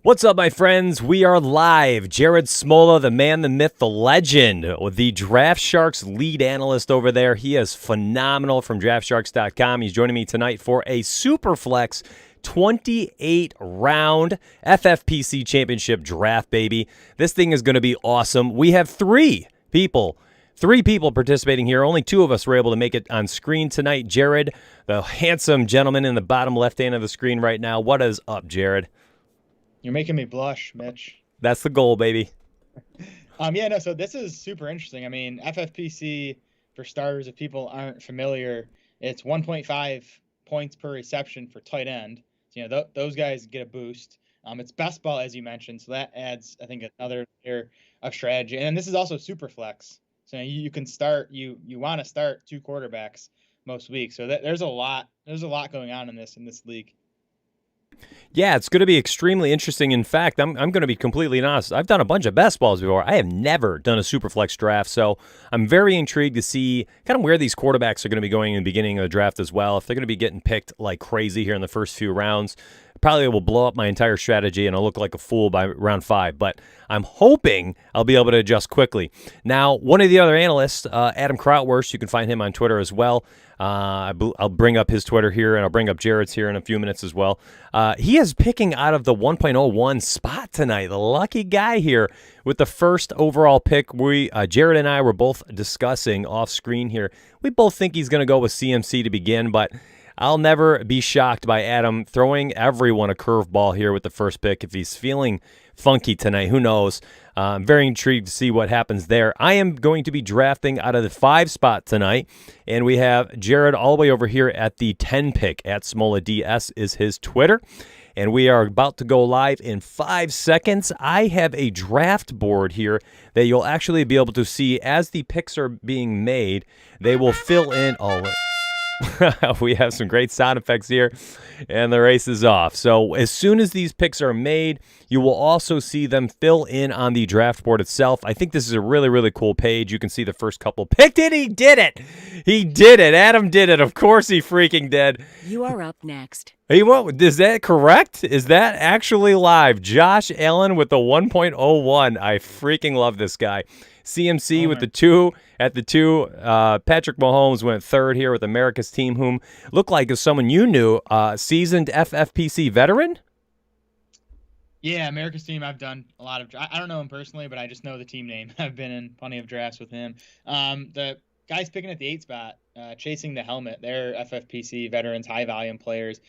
What's up, my friends? We are live. Jared Smola, the man, the myth, the legend, the Draft Sharks lead analyst over there. He is phenomenal from DraftSharks.com. He's joining me tonight for a Superflex 28-round FFPC Championship draft, baby. This thing is going to be awesome. We have three people participating here. Only two of us were able to make it on screen tonight. Jared, the handsome gentleman in the bottom left hand of the screen right now. What is up, Jared? You're making me blush, Mitch. That's the goal, baby. So this is super interesting. I mean, FFPC, for starters, if people aren't familiar, it's 1.5 points per reception for tight end. So, those guys get a boost. It's best ball, as you mentioned, so that adds, I think, another layer of strategy. And this is also super flex. So you can start, you want to start two quarterbacks most weeks. So there's a lot going on in this league. Yeah, it's going to be extremely interesting. In fact, I'm going to be completely honest. I've done a bunch of best balls before. I have never done a Superflex draft, so I'm very intrigued to see kind of where these quarterbacks are going to be going in the beginning of the draft as well. If they're going to be getting picked like crazy here in the first few rounds, probably will blow up my entire strategy and I'll look like a fool by round 5. But I'm hoping I'll be able to adjust quickly. Now, one of the other analysts, Adam Krautwurst, you can find him on Twitter as well. I'll bring up his Twitter here, and I'll bring up Jared's here in a few minutes as well. He is picking out of the 1.01 spot tonight. The lucky guy here with the first overall pick. Jared and I were both discussing off screen here. We both think he's going to go with CMC to begin, but I'll never be shocked by Adam throwing everyone a curveball here with the first pick. If he's feeling funky tonight, who knows? I'm very intrigued to see what happens there. I am going to be drafting out of the 5 spot tonight, and we have Jared all the way over here at the 10 pick. At SmolaDS is his Twitter, and we are about to go live in 5 seconds. I have a draft board here that you'll actually be able to see as the picks are being made. They will fill in all of it. We have some great sound effects here, and the race is off. So as soon as these picks are made, you will also see them fill in on the draft board itself. I think this is a really, really cool page. You can see the first couple picked it. He did it. He did it. Adam did it. Of course he freaking did. You are up next. Hey, what? Is that correct? Is that actually live? Josh Allen with the 1.01. I freaking love this guy. CMC with the 2 at the 2. Patrick Mahomes went 3rd here with America's team, whom looked like is someone you knew, seasoned FFPC veteran. Yeah, America's team. I've done a lot of. I don't know him personally, but I just know the team name. I've been in plenty of drafts with him. The guys picking at the 8 spot, Chasing the Helmet. They're FFPC veterans, high volume players.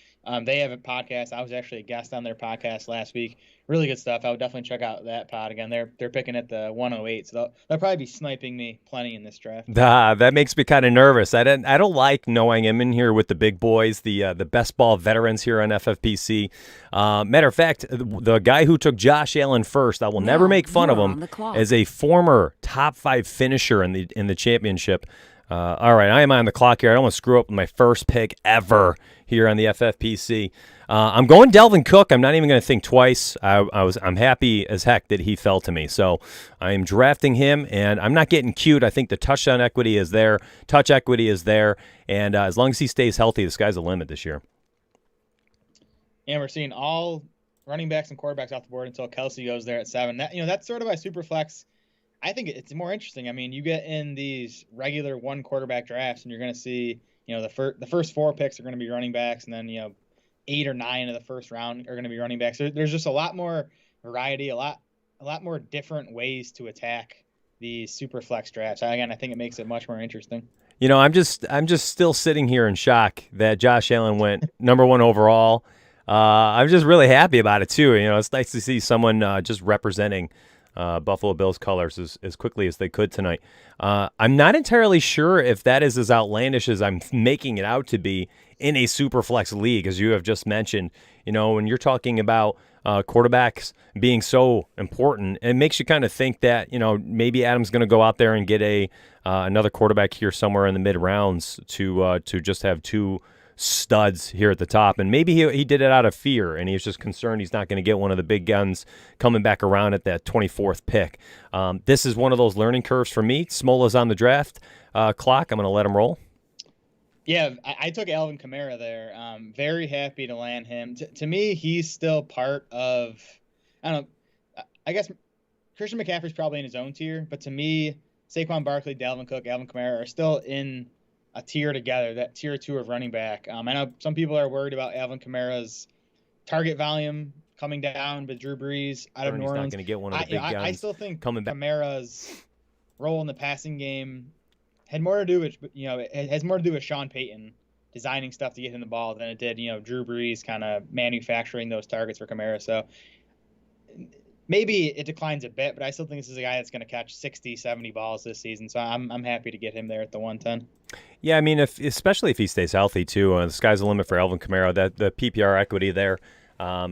They have a podcast. I was actually a guest on their podcast last week. Really good stuff. I would definitely check out that pod again. They're picking at the 108, so they'll probably be sniping me plenty in this draft. That makes me kind of nervous. I don't like knowing I'm in here with the big boys, the best ball veterans here on FFPC. Matter of fact, the guy who took Josh Allen first, I will never make fun of him, as a former top 5 finisher in the championship. All right, I am on the clock here. I don't want to screw up with my first pick ever here on the FFPC. I'm going Delvin Cook. I'm not even going to think twice. I'm happy as heck that he fell to me. So I am drafting him, and I'm not getting cute. I think the touchdown equity is there. Touch equity is there. And as long as he stays healthy, the sky's the limit this year. And we're seeing all running backs and quarterbacks off the board until Kelsey goes there at 7. That's sort of why Superflex, I think it's more interesting. I mean, you get in these regular 1 quarterback drafts, and you're going to see, the first 4 picks are going to be running backs, and then 8 or 9 of the first round are going to be running backs. There's just a lot more variety, a lot more different ways to attack these super flex drafts. Again, I think it makes it much more interesting. I'm just still sitting here in shock that Josh Allen went number 1 overall. I'm just really happy about it too. It's nice to see someone just representing Buffalo Bills colors as quickly as they could tonight. I'm not entirely sure if that is as outlandish as I'm making it out to be in a super flex league, as you have just mentioned. When you're talking about quarterbacks being so important, it makes you kind of think that maybe Adam's going to go out there and get another quarterback here somewhere in the mid rounds to just have 2 studs here at the top, and maybe he did it out of fear, and he's just concerned he's not going to get one of the big guns coming back around at that 24th pick. This is one of those learning curves for me. Smola's on the draft clock. I'm going to let him roll. Yeah, I took Alvin Kamara there. Very happy to land him. To me, he's still part of I don't know. I guess Christian McCaffrey's probably in his own tier, but to me, Saquon Barkley, Dalvin Cook, Alvin Kamara are still in a tier together, that tier 2 of running back. I know some people are worried about Alvin Kamara's target volume coming down with Drew Brees out of New Orleans. He's not going to get one of the big guns. I still think coming back. Kamara's role in the passing game had more to do with, it has more to do with Sean Payton designing stuff to get him the ball than it did, Drew Brees kind of manufacturing those targets for Kamara. So maybe it declines a bit, but I still think this is a guy that's going to catch 60, 70 balls this season. So I'm happy to get him there at the 110. Yeah, I mean, especially if he stays healthy too. The sky's the limit for Alvin Kamara. That the PPR equity there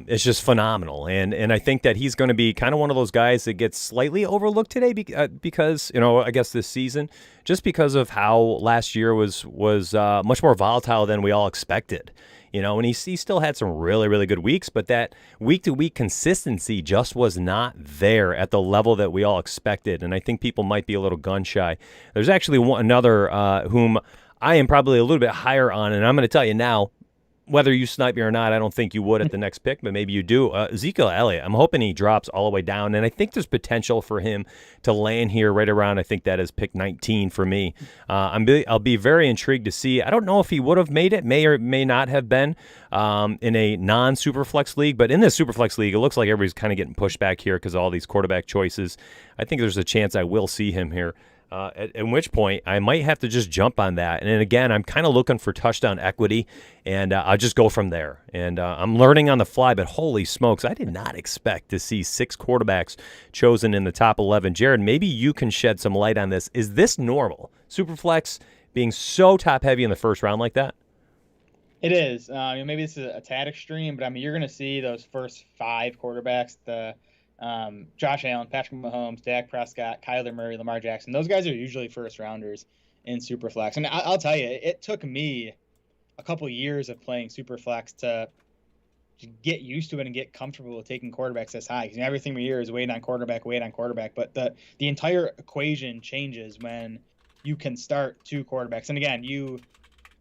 is just phenomenal, and I think that he's going to be kind of one of those guys that gets slightly overlooked today because I guess this season, just because of how last year was much more volatile than we all expected. And he still had some really, really good weeks, but that week-to-week consistency just was not there at the level that we all expected, and I think people might be a little gun-shy. There's actually another whom I am probably a little bit higher on, and I'm going to tell you now, whether you snipe me or not, I don't think you would at the next pick, but maybe you do. Ezekiel Elliott, I'm hoping he drops all the way down, and I think there's potential for him to land here right around, I think that is pick 19 for me. I'll be very intrigued to see. I don't know if he would have made it, may or may not have been in a non-Superflex league, but in this Superflex league, it looks like everybody's kind of getting pushed back here because of all these quarterback choices. I think there's a chance I will see him here. At which point I might have to just jump on that. And then again, I'm kind of looking for touchdown equity, and I'll just go from there. And I'm learning on the fly, but holy smokes, I did not expect to see 6 quarterbacks chosen in the top 11. Jared, maybe you can shed some light on this. Is this normal? Superflex being so top-heavy in the first round like that? It is. Maybe this is a tad extreme, but you're going to see those first 5 quarterbacks, Josh Allen, Patrick Mahomes, Dak Prescott, Kyler Murray, Lamar Jackson. Those guys are usually first rounders in Superflex. And I'll tell you, it took me a couple years of playing Superflex to get used to it and get comfortable with taking quarterbacks this high. Because everything we hear is wait on quarterback. But the entire equation changes when you can start 2 quarterbacks. And again, you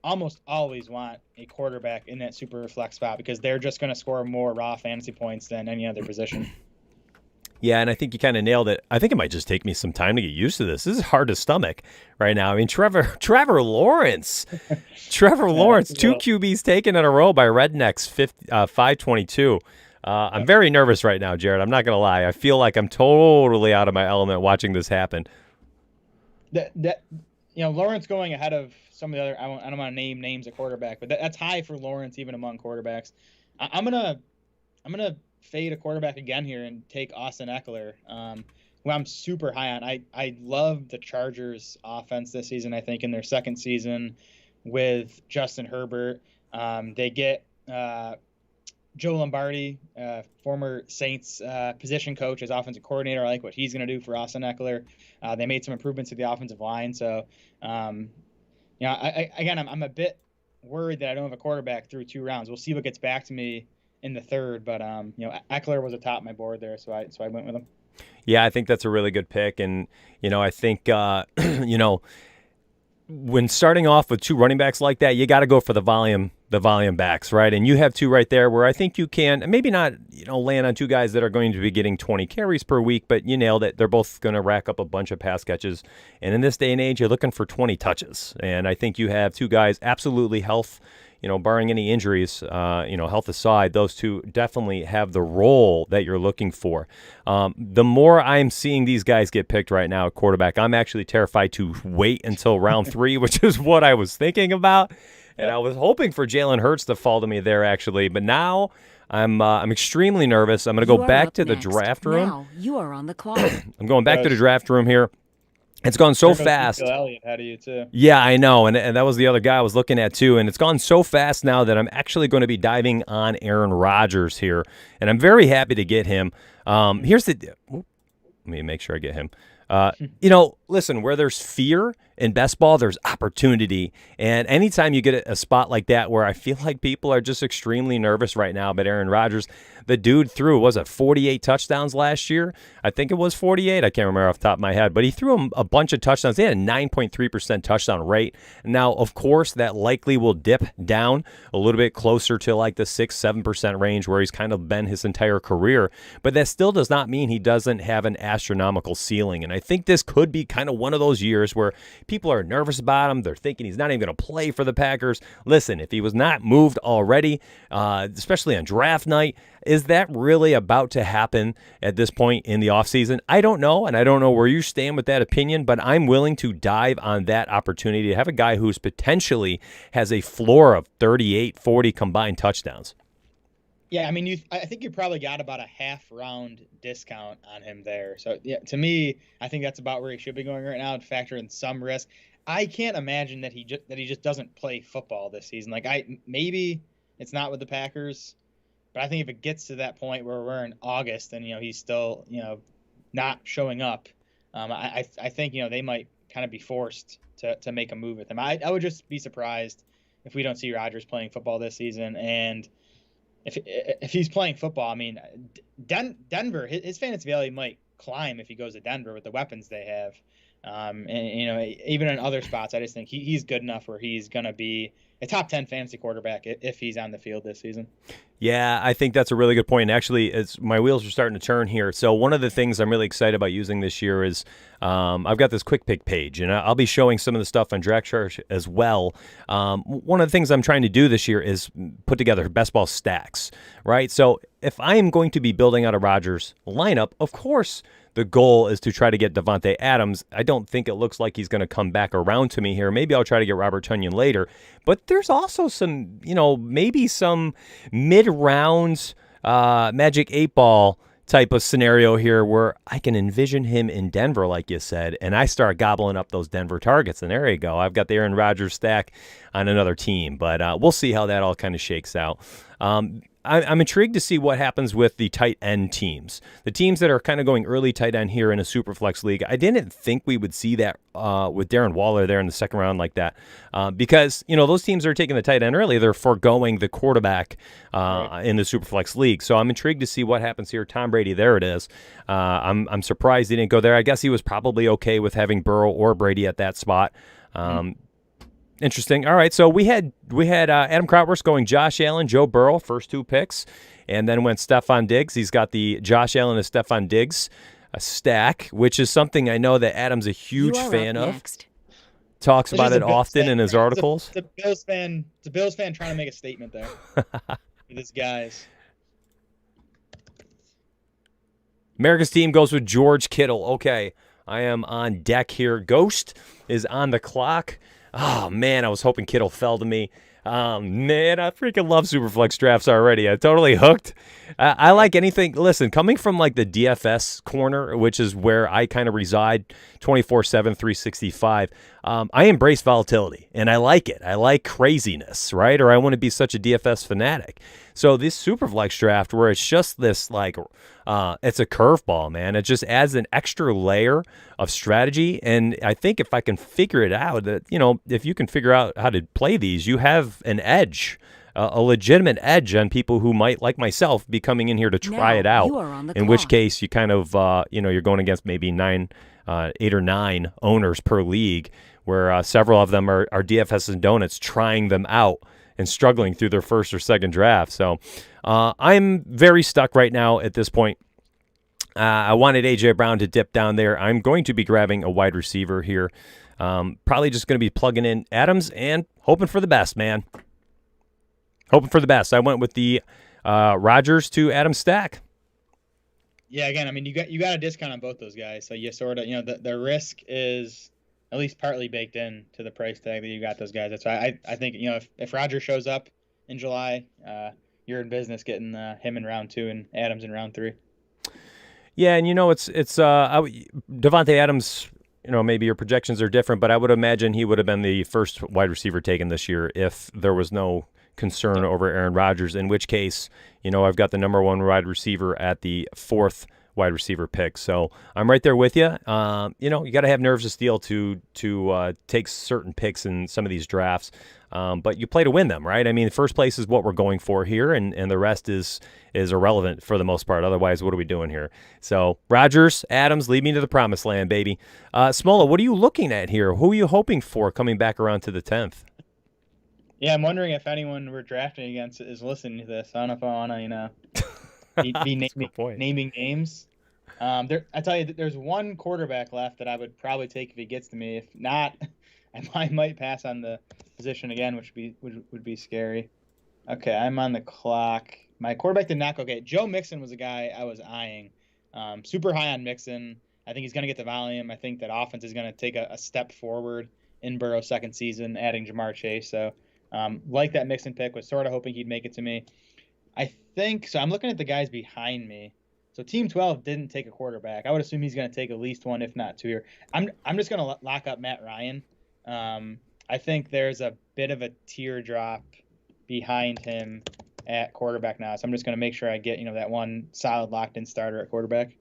almost always want a quarterback in that Superflex spot because they're just going to score more raw fantasy points than any other position. Yeah, and I think you kind of nailed it. I think it might just take me some time to get used to this. This is hard to stomach right now. I mean, Trevor Lawrence. Trevor Lawrence, 2 QBs taken in a row by Rednecks, 522. I'm very nervous right now, Jared. I'm not going to lie. I feel like I'm totally out of my element watching this happen. Lawrence going ahead of some of the other, I don't want to name names at quarterback, but that's high for Lawrence even among quarterbacks. I'm gonna fade a quarterback again here and take Austin Eckler, who I'm super high on. I love the Chargers offense this season. I think in their second season with Justin Herbert, they get Joe Lombardi, former Saints position coach, as offensive coordinator. I like what he's going to do for Austin Eckler. They made some improvements to the offensive line. So, I'm a bit worried that I don't have a quarterback through 2 rounds. We'll see what gets back to me in the third, but Eckler was atop my board there, so I went with him. Yeah, I think that's a really good pick, and I think when starting off with 2 running backs like that, you got to go for the volume backs, right? And you have 2 right there where I think you can maybe not land on 2 guys that are going to be getting 20 carries per week, but you nailed it. They're both going to rack up a bunch of pass catches, and in this day and age, you're looking for 20 touches, and I think you have 2 guys absolutely barring any injuries, health aside, those 2 definitely have the role that you're looking for. The more I'm seeing these guys get picked right now at quarterback, I'm actually terrified to wait until round 3, which is what I was thinking about. And I was hoping for Jalen Hurts to fall to me there, actually. But now I'm extremely nervous. I'm going to go back to the draft room. Now you are on the clock. I'm going back to the draft room here. It's gone so fast. Elliott had you too. Yeah, I know, and that was the other guy I was looking at too. And it's gone so fast now that I'm actually going to be diving on Aaron Rodgers here, and I'm very happy to get him. Let me make sure I get him. Listen, where there's fear in best ball, there's opportunity. And anytime you get a spot like that where I feel like people are just extremely nervous right now about Aaron Rodgers, the dude threw, was it 48 touchdowns last year? I think it was 48. I can't remember off the top of my head. But he threw him a bunch of touchdowns. They had a 9.3% touchdown rate. Now, of course, that likely will dip down a little bit closer to like the 6-7% range where he's kind of been his entire career. But that still does not mean he doesn't have an astronomical ceiling. And I think this could be kind of one of those years where people are nervous about him. They're thinking he's not even going to play for the Packers. Listen, if he was not moved already, especially on draft night, is that really about to happen at this point in the offseason? I don't know, and I don't know where you stand with that opinion, but I'm willing to dive on that opportunity to have a guy who's potentially has a floor of 38, 40 combined touchdowns. Yeah, I mean, I think you probably got about a half-round discount on him there. So, yeah, to me, I think that's about where he should be going right now to factor in some risk. I can't imagine that he just doesn't play football this season. Like, maybe it's not with the Packers, but I think if it gets to that point where we're in August and, he's still, not showing up, I think, they might kind of be forced to make a move with him. I would just be surprised if we don't see Rodgers playing football this season. And if he's playing football, I mean, Denver, his fantasy value might climb if he goes to Denver with the weapons they have. And even in other spots, I just think he's good enough where he's going to be a top 10 fantasy quarterback if he's on the field this season. Yeah, I think that's a really good point. And actually, my wheels are starting to turn here. So one of the things I'm really excited about using this year is I've got this quick pick page, and I'll be showing some of the stuff on DraftKings as well. One of the things I'm trying to do this year is put together best ball stacks, right? So if I am going to be building out a Rodgers lineup, of course, the goal is to try to get Davante Adams. I don't think it looks like he's going to come back around to me here. Maybe I'll try to get Robert Tonyan later. But there's also some, maybe some mid-rounds Magic 8-ball type of scenario here where I can envision him in Denver, like you said, and I start gobbling up those Denver targets. And there you go. I've got the Aaron Rodgers stack on another team. But we'll see how that all kind of shakes out. I'm intrigued to see what happens with the tight end teams. The teams that are kind of going early tight end here in a Superflex league. I didn't think we would see that with Darren Waller there in the second round like that because, those teams are taking the tight end early. They're foregoing the quarterback in the Superflex league. So I'm intrigued to see what happens here. Tom Brady, there it is. I'm surprised he didn't go there. I guess he was probably okay with having Burrow or Brady at that spot. Interesting. All right, so we had Adam Krautwurst going Josh Allen, Joe Burrow, first two picks, and then went Stefon Diggs. He's got the Josh Allen and Stefon Diggs stack, which is something I know that Adam's a huge fan of. Talks about it often in his articles. It's a Bills fan trying to make a statement there with his guys. America's team goes with George Kittle. Okay, I am on deck here. Ghost is on the clock. Oh, man, I was hoping Kittle fell to me. Man, I freaking love Superflex drafts already. I'm totally hooked. I like anything. Listen, coming from like the DFS corner, which is where I kind of reside 24/7, 365, I embrace volatility, and I like it. I like craziness, right? Or I want to be such a DFS fanatic. So this Superflex draft where it's just this like it's a curveball, man. It just adds an extra layer of strategy. And I think if I can figure it out, that if you can figure out how to play these, you have an edge, a legitimate edge on people who might, like myself, be coming in here to try it out. In which case, you kind of you're going against maybe 8 or 9 owners per league, where several of them are DFSnDonuts trying them out and struggling through their first or second draft. So I'm very stuck right now at this point. I wanted A.J. Brown to dip down there. I'm going to be grabbing a wide receiver here. Probably just going to be plugging in Adams and hoping for the best, man. Hoping for the best. I went with the Rodgers to Adams stack. Yeah, again, I mean, you got a discount on both those guys. So you sort of, the risk is at least partly baked in to the price tag that you got those guys. That's why I think, if Rodgers shows up in July, you're in business getting him in round 2 and Adams in round 3. Yeah, and it's Davante Adams, maybe your projections are different, but I would imagine he would have been the first wide receiver taken this year if there was no concern over Aaron Rodgers, in which case, I've got the number 1 wide receiver at the 4th wide receiver picks. So I'm right there with you. You got to have nerves of steel to take certain picks in some of these drafts. But you play to win them, right? I mean, first place is what we're going for here, and the rest is irrelevant for the most part. Otherwise, what are we doing here? So Rodgers, Adams, lead me to the promised land, baby. Smola, what are you looking at here? Who are you hoping for coming back around to the 10th? Yeah, I'm wondering if anyone we're drafting against is listening to this. I don't know if I want to, be naming names. I tell you, there's one quarterback left that I would probably take if he gets to me. If not, I might pass on the position again, which would be scary. Okay, I'm on the clock. My quarterback did not go. Okay, Joe Mixon was a guy I was eyeing. Super high on Mixon. I think he's going to get the volume. I think that offense is going to take a step forward in Burrow's second season, adding Jamar Chase. So, like that Mixon pick, was sort of hoping he'd make it to me. I think so. I'm looking at the guys behind me. So Team 12 didn't take a quarterback. I would assume he's going to take at least one, if not two here. I'm just going to lock up Matt Ryan. I think there's a bit of a teardrop behind him at quarterback now. So I'm just going to make sure I get, that one solid locked-in starter at quarterback.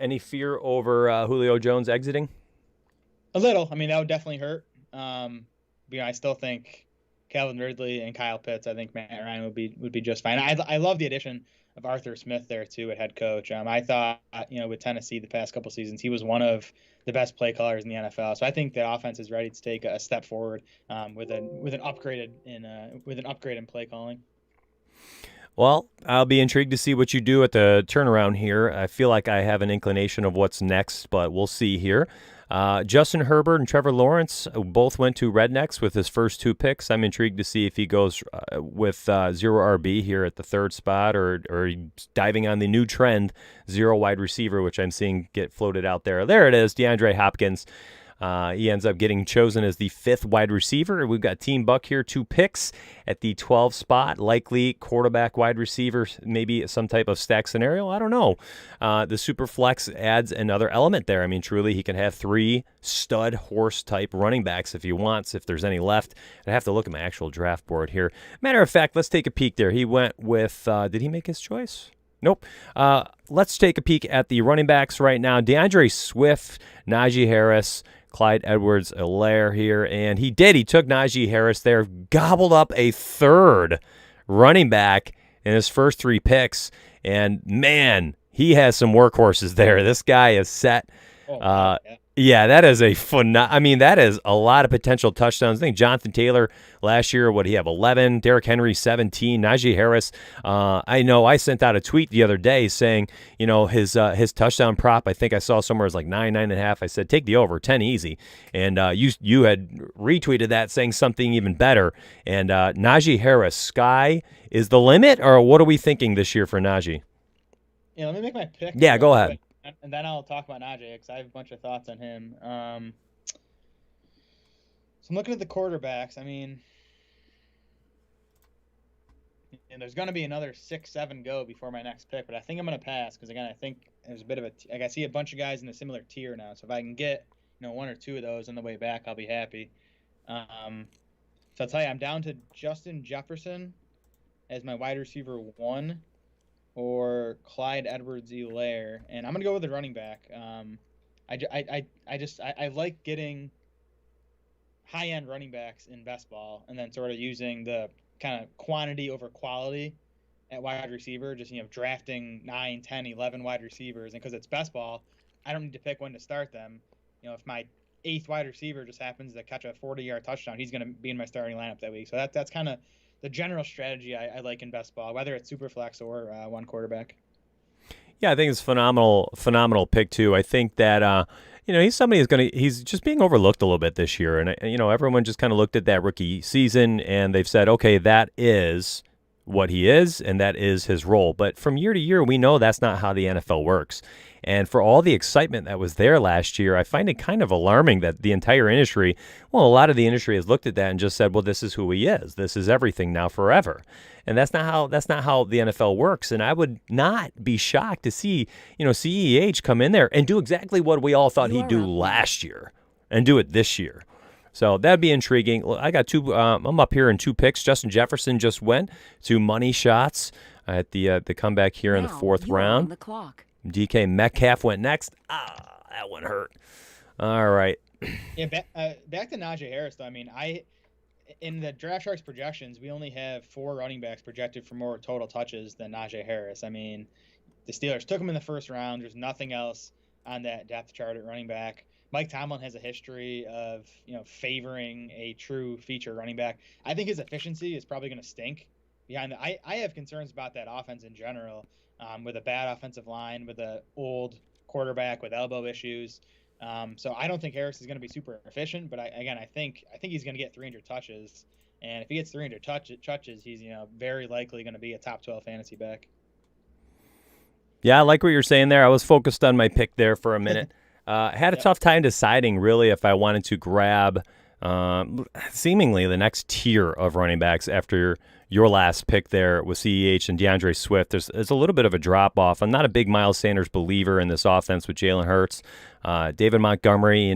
Any fear over Julio Jones exiting? A little. I mean, that would definitely hurt. I still think Calvin Ridley and Kyle Pitts, I think Matt Ryan would be just fine. I love the addition of Irf Smith there too at head coach. I thought, with Tennessee the past couple seasons, he was one of the best play callers in the NFL. So I think the offense is ready to take a step forward with an upgrade in play calling. Well, I'll be intrigued to see what you do at the turnaround here. I feel like I have an inclination of what's next, but we'll see here. Justin Herbert and Trevor Lawrence both went to Rednecks with his first two picks. I'm intrigued to see if he goes with zero RB here at the third spot or diving on the new trend, zero wide receiver, which I'm seeing get floated out there. There it is, DeAndre Hopkins. He ends up getting chosen as the fifth wide receiver. We've got Team Buck here, 2 picks at the 12 spot. Likely quarterback, wide receiver, maybe some type of stack scenario. I don't know. The super flex adds another element there. I mean, truly, he can have 3 stud horse type running backs if he wants, if there's any left. I have to look at my actual draft board here. Matter of fact, let's take a peek there. He went with, did he make his choice? Nope. Let's take a peek at the running backs right now. DeAndre Swift, Najee Harris, Clyde Edwards-Helaire here, and he did. He took Najee Harris there, gobbled up a third running back in his first 3 picks, and man, he has some workhorses there. This guy is set. Yeah, that is that is a lot of potential touchdowns. I think Jonathan Taylor last year, what he have, 11, Derrick Henry 17, Najee Harris. I know I sent out a tweet the other day saying, his touchdown prop, I think I saw somewhere was like 9.5. I said take the over, 10 easy, and you had retweeted that saying something even better. And Najee Harris, sky is the limit, or what are we thinking this year for Najee? Yeah, let me make my pick. Yeah, go ahead. And then I'll talk about Najee because I have a bunch of thoughts on him. So I'm looking at the quarterbacks. I mean, and there's going to be another 6-7 go before my next pick, but I think I'm going to pass because, again, I think there's a bit of I see a bunch of guys in a similar tier now. So if I can get 1 or 2 of those on the way back, I'll be happy. So I'll tell you, I'm down to Justin Jefferson as my wide receiver 1. Or Clyde Edwards-Helaire, and I'm gonna go with the running back. I like getting high-end running backs in best ball, and then sort of using the kind of quantity over quality at wide receiver. Just drafting 9, 10, 11 wide receivers, and because it's best ball, I don't need to pick when to start them. If my 8th wide receiver just happens to catch a 40-yard touchdown, he's gonna be in my starting lineup that week. So that's kind of the general strategy I like in best ball, whether it's super flex or one quarterback. Yeah, I think it's phenomenal pick too. I think that he's somebody he's just being overlooked a little bit this year, and everyone just kind of looked at that rookie season and they've said, okay, that is what he is and that is his role. But from year to year, we know that's not how the NFL works. And for all the excitement that was there last year, I find it kind of alarming that the entire industry, a lot of the industry has looked at that and just said, well, this is who he is. This is everything now forever. And that's not how the NFL works. And I would not be shocked to see, CEH come in there and do exactly what we all thought he'd do last year and do it this year. So that'd be intriguing. I got 2. I'm up here in 2 picks. Justin Jefferson just went to money shots. at the comeback here in the fourth you are round. on the clock. DK Metcalf went next. That one hurt. All right. Yeah, back to Najee Harris, though. I mean, in the Draft Sharks projections, we only have 4 running backs projected for more total touches than Najee Harris. I mean, the Steelers took him in the first round. There's nothing else on that depth chart at running back. Mike Tomlin has a history of, favoring a true feature running back. I think his efficiency is probably going to stink behind the. I have concerns about that offense in general, with a bad offensive line, with an old quarterback with elbow issues. So I don't think Harris is going to be super efficient, but I think he's going to get 300 touches, and if he gets 300 touches, he's very likely going to be a top 12 fantasy back. Yeah, I like what you're saying there. I was focused on my pick there for a minute. I had a tough time deciding really if I wanted to grab seemingly the next tier of running backs after your last pick there with CEH and DeAndre Swift. There's a little bit of a drop-off. I'm not a big Miles Sanders believer in this offense with Jalen Hurts. David Montgomery,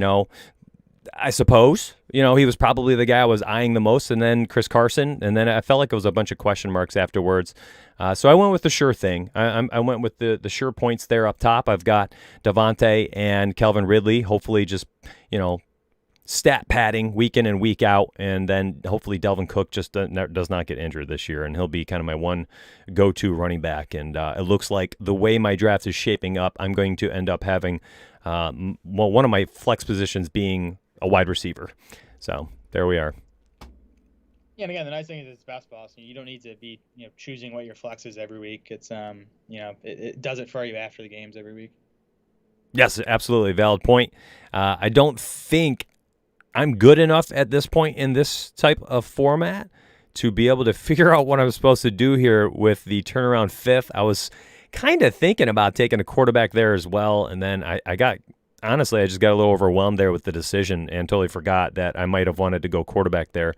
I suppose, he was probably the guy I was eyeing the most, and then Chris Carson, and then I felt like it was a bunch of question marks afterwards. So I went with the sure thing. I went with the sure points there up top. I've got Devontae and Calvin Ridley, hopefully just, stat padding week in and week out, and then hopefully Delvin Cook just does not get injured this year, and he'll be kind of my one go-to running back. And it looks like the way my draft is shaping up, I'm going to end up having one of my flex positions being a wide receiver. So there we are. Yeah, and again, the nice thing is it's basketball, so you don't need to be choosing what your flex is every week. It's it does it for you after the games every week. Yes, absolutely valid point. I don't think I'm good enough at this point in this type of format to be able to figure out what I'm supposed to do here with the turnaround fifth. I was kind of thinking about taking a quarterback there as well, and then I just got a little overwhelmed there with the decision and totally forgot that I might have wanted to go quarterback there.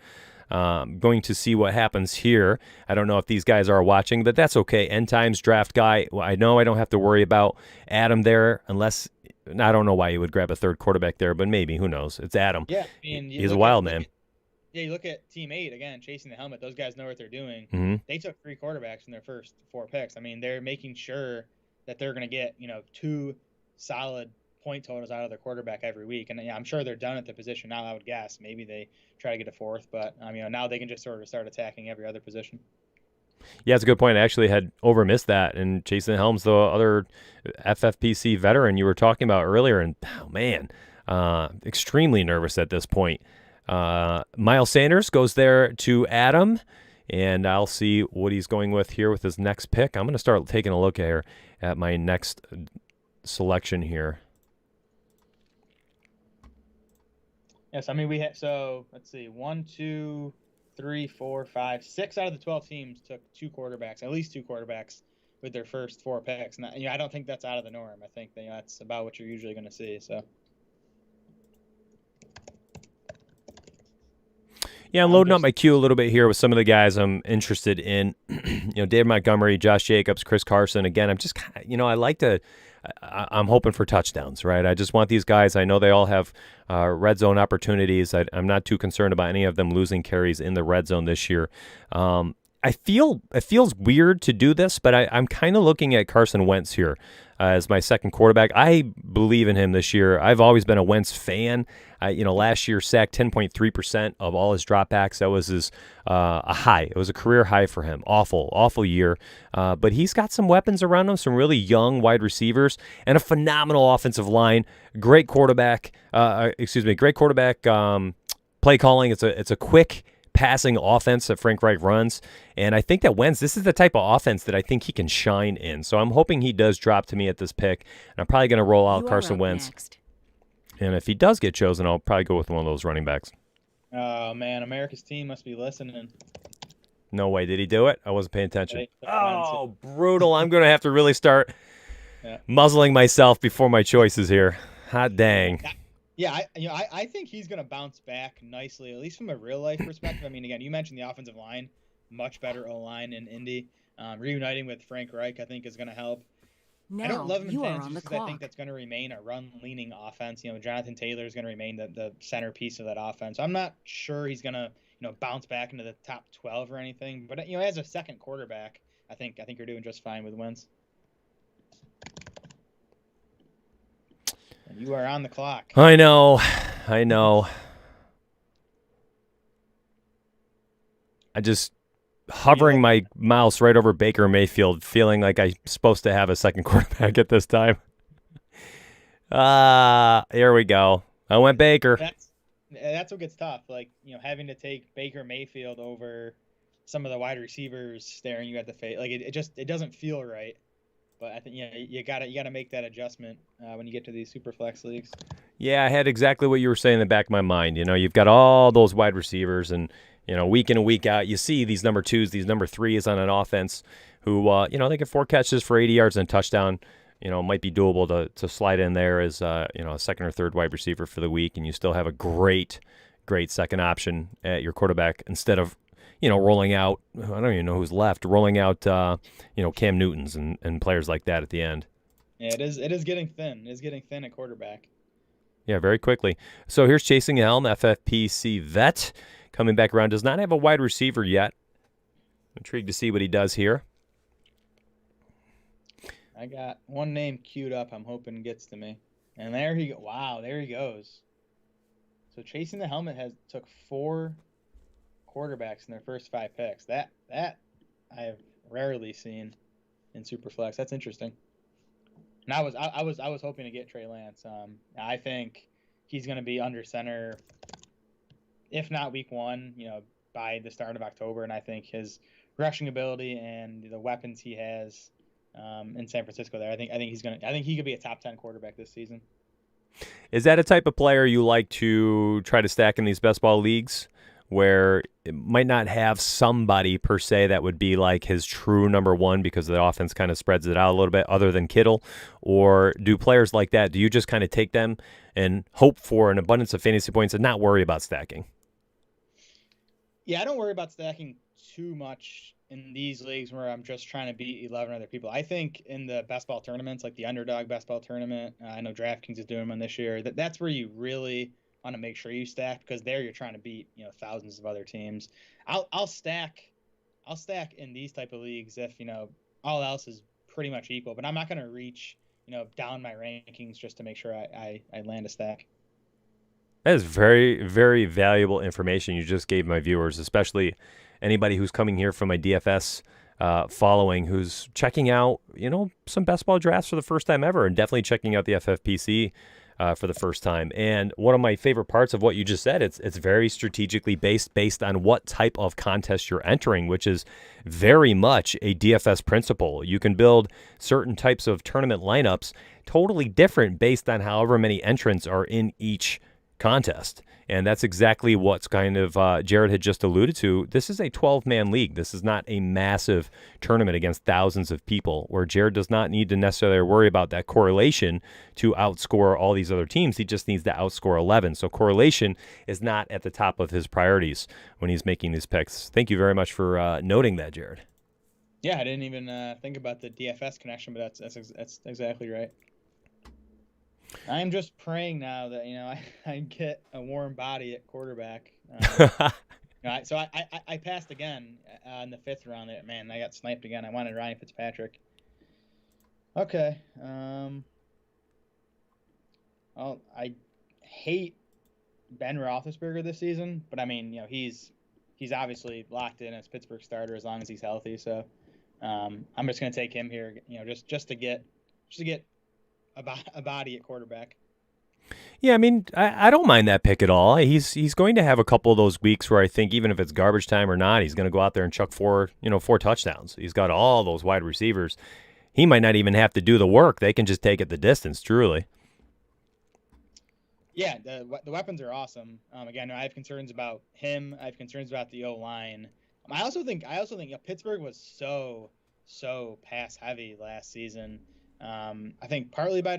Going to see what happens here. I don't know if these guys are watching, but that's okay. End times draft guy. Well, I know I don't have to worry about Adam there unless I don't know why he would grab a third quarterback there, but maybe, who knows? It's Adam. Yeah, I mean, he's a wild man. You look at Team 8 again, chasing the helmet. Those guys know what they're doing. Mm-hmm. They took 3 quarterbacks in their first 4 picks. I mean, they're making sure that they're going to get 2 solid point totals out of their quarterback every week. And I'm sure they're done at the position now. I would guess maybe they try to get a 4th, but now they can just sort of start attacking every other position. Yeah, it's a good point. I actually had overmissed that. And Jason Helms, the other FFPC veteran you were talking about earlier, and extremely nervous at this point. Miles Sanders goes there to Adam, and I'll see what he's going with here with his next pick. I'm going to start taking a look here at my next selection here. Yes, I mean let's see, 1, 2, 3, 4, 5, 6 out of the 12 teams took 2 quarterbacks, at least 2 quarterbacks with their first 4 picks. And I don't think that's out of the norm. I think that's about what you're usually going to see. So. Yeah, I'm loading up my queue a little bit here with some of the guys I'm interested in. David Montgomery, Josh Jacobs, Chris Carson. Again, I'm just, I'm hoping for touchdowns, right? I just want these guys. I know they all have red zone opportunities. I'm not too concerned about any of them losing carries in the red zone this year. It feels weird to do this, but I'm kind of looking at Carson Wentz here as my second quarterback. I believe in him this year. I've always been a Wentz fan. Last year sacked 10.3% of all his dropbacks. That was his a high. It was a career high for him. Awful year. But he's got some weapons around him, some really young wide receivers, and a phenomenal offensive line. Great quarterback. Great quarterback play calling. It's a quick passing offense that Frank Reich runs. And I think that Wentz, this is the type of offense that I think he can shine in. So I'm hoping he does drop to me at this pick. And I'm probably going to roll out Carson Wentz. Next. And if he does get chosen, I'll probably go with one of those running backs. Oh, man, America's team must be listening. No way. Did he do it? I wasn't paying attention. Oh, brutal. I'm going to have to really start muzzling myself before my choices here. Hot dang. Yeah, I think he's going to bounce back nicely, at least from a real-life perspective. I mean, again, you mentioned the offensive line, much better O-line in Indy. Reuniting with Frank Reich, I think, is going to help. Now, I don't love him in you are fantasy on the because I clock. think that's going to remain a run-leaning offense. Jonathan Taylor is going to remain the centerpiece of that offense. I'm not sure he's going to bounce back into the top 12 or anything. But as a second quarterback, I think you're doing just fine with wins. And you are on the clock. I know. I just hovering my mouse right over Baker Mayfield, feeling like I'm supposed to have a second quarterback at this time. Here we go. I went Baker. That's what gets tough. Like, having to take Baker Mayfield over some of the wide receivers staring you at the face. Like, it doesn't feel right. But I think you gotta make that adjustment when you get to these super flex leagues. Yeah, I had exactly what you were saying in the back of my mind. You've got all those wide receivers, and week in and week out, you see these number 2s, these number 3s on an offense who, they get 4 catches for 80 yards and a touchdown. Might be doable to slide in there as, a second or third wide receiver for the week, and you still have a great second option at your quarterback instead of, rolling out, I don't even know who's left, rolling out, Cam Newtons and players like that at the end. Yeah, it is getting thin. It is getting thin at quarterback. Yeah, very quickly. So here's Chasing the Helm, FFPC vet, coming back around. Does not have a wide receiver yet. I'm intrigued to see what he does here. I got one name queued up. I'm hoping gets to me. And there he go. Wow, there he goes. So Chasing the Helmet took 4 quarterbacks in their first 5 picks. That I have rarely seen in Superflex. That's interesting. And I was hoping to get Trey Lance. I think he's going to be under center, if not week 1, by the start of October. And I think his rushing ability and the weapons he has in San Francisco there, I think he could be a top 10 quarterback this season. Is that a type of player you like to try to stack in these best ball leagues, where it might not have somebody per se that would be like his true number 1 because the offense kind of spreads it out a little bit other than Kittle? Or do players like that, do you just kind of take them and hope for an abundance of fantasy points and not worry about stacking? Yeah, I don't worry about stacking too much in these leagues where I'm just trying to beat 11 other people. I think in the best ball tournaments, like the Underdog Best Ball Tournament, I know DraftKings is doing one this year. That's where you really want to make sure you stack, because there you're trying to beat thousands of other teams. I'll stack in these type of leagues if all else is pretty much equal, but I'm not going to reach down my rankings just to make sure I land a stack. That is very, very valuable information you just gave my viewers, especially anybody who's coming here from my DFS following, who's checking out some best ball drafts for the first time ever, and definitely checking out the FFPC for the first time. And one of my favorite parts of what you just said, it's very strategically based on what type of contest you're entering, which is very much a DFS principle. You can build certain types of tournament lineups totally different based on however many entrants are in each contest. And that's exactly what's kind of Jared had just alluded to. This is a 12-man league. This is not a massive tournament against thousands of people, where Jared does not need to necessarily worry about that correlation to outscore all these other teams. He just needs to outscore 11. So correlation is not at the top of his priorities when he's making these picks. Thank you very much for noting that, Jared. Yeah, I didn't even think about the DFS connection, but that's exactly right. I'm just praying now that I get a warm body at quarterback. So I passed again in the 5th round. Man, I got sniped again. I wanted Ryan Fitzpatrick. Okay. I hate Ben Roethlisberger this season, but I mean, he's obviously locked in as Pittsburgh starter as long as he's healthy. So I'm just gonna take him here. Just to get a body at quarterback. Yeah, I mean, I don't mind that pick at all. He's going to have a couple of those weeks where I think even if it's garbage time or not, he's going to go out there and chuck 4 touchdowns. He's got all those wide receivers. He might not even have to do the work. They can just take it the distance, truly. Yeah, the weapons are awesome. Again, I have concerns about him. I have concerns about the O-line. I also think Pittsburgh was so pass heavy last season. I think partly by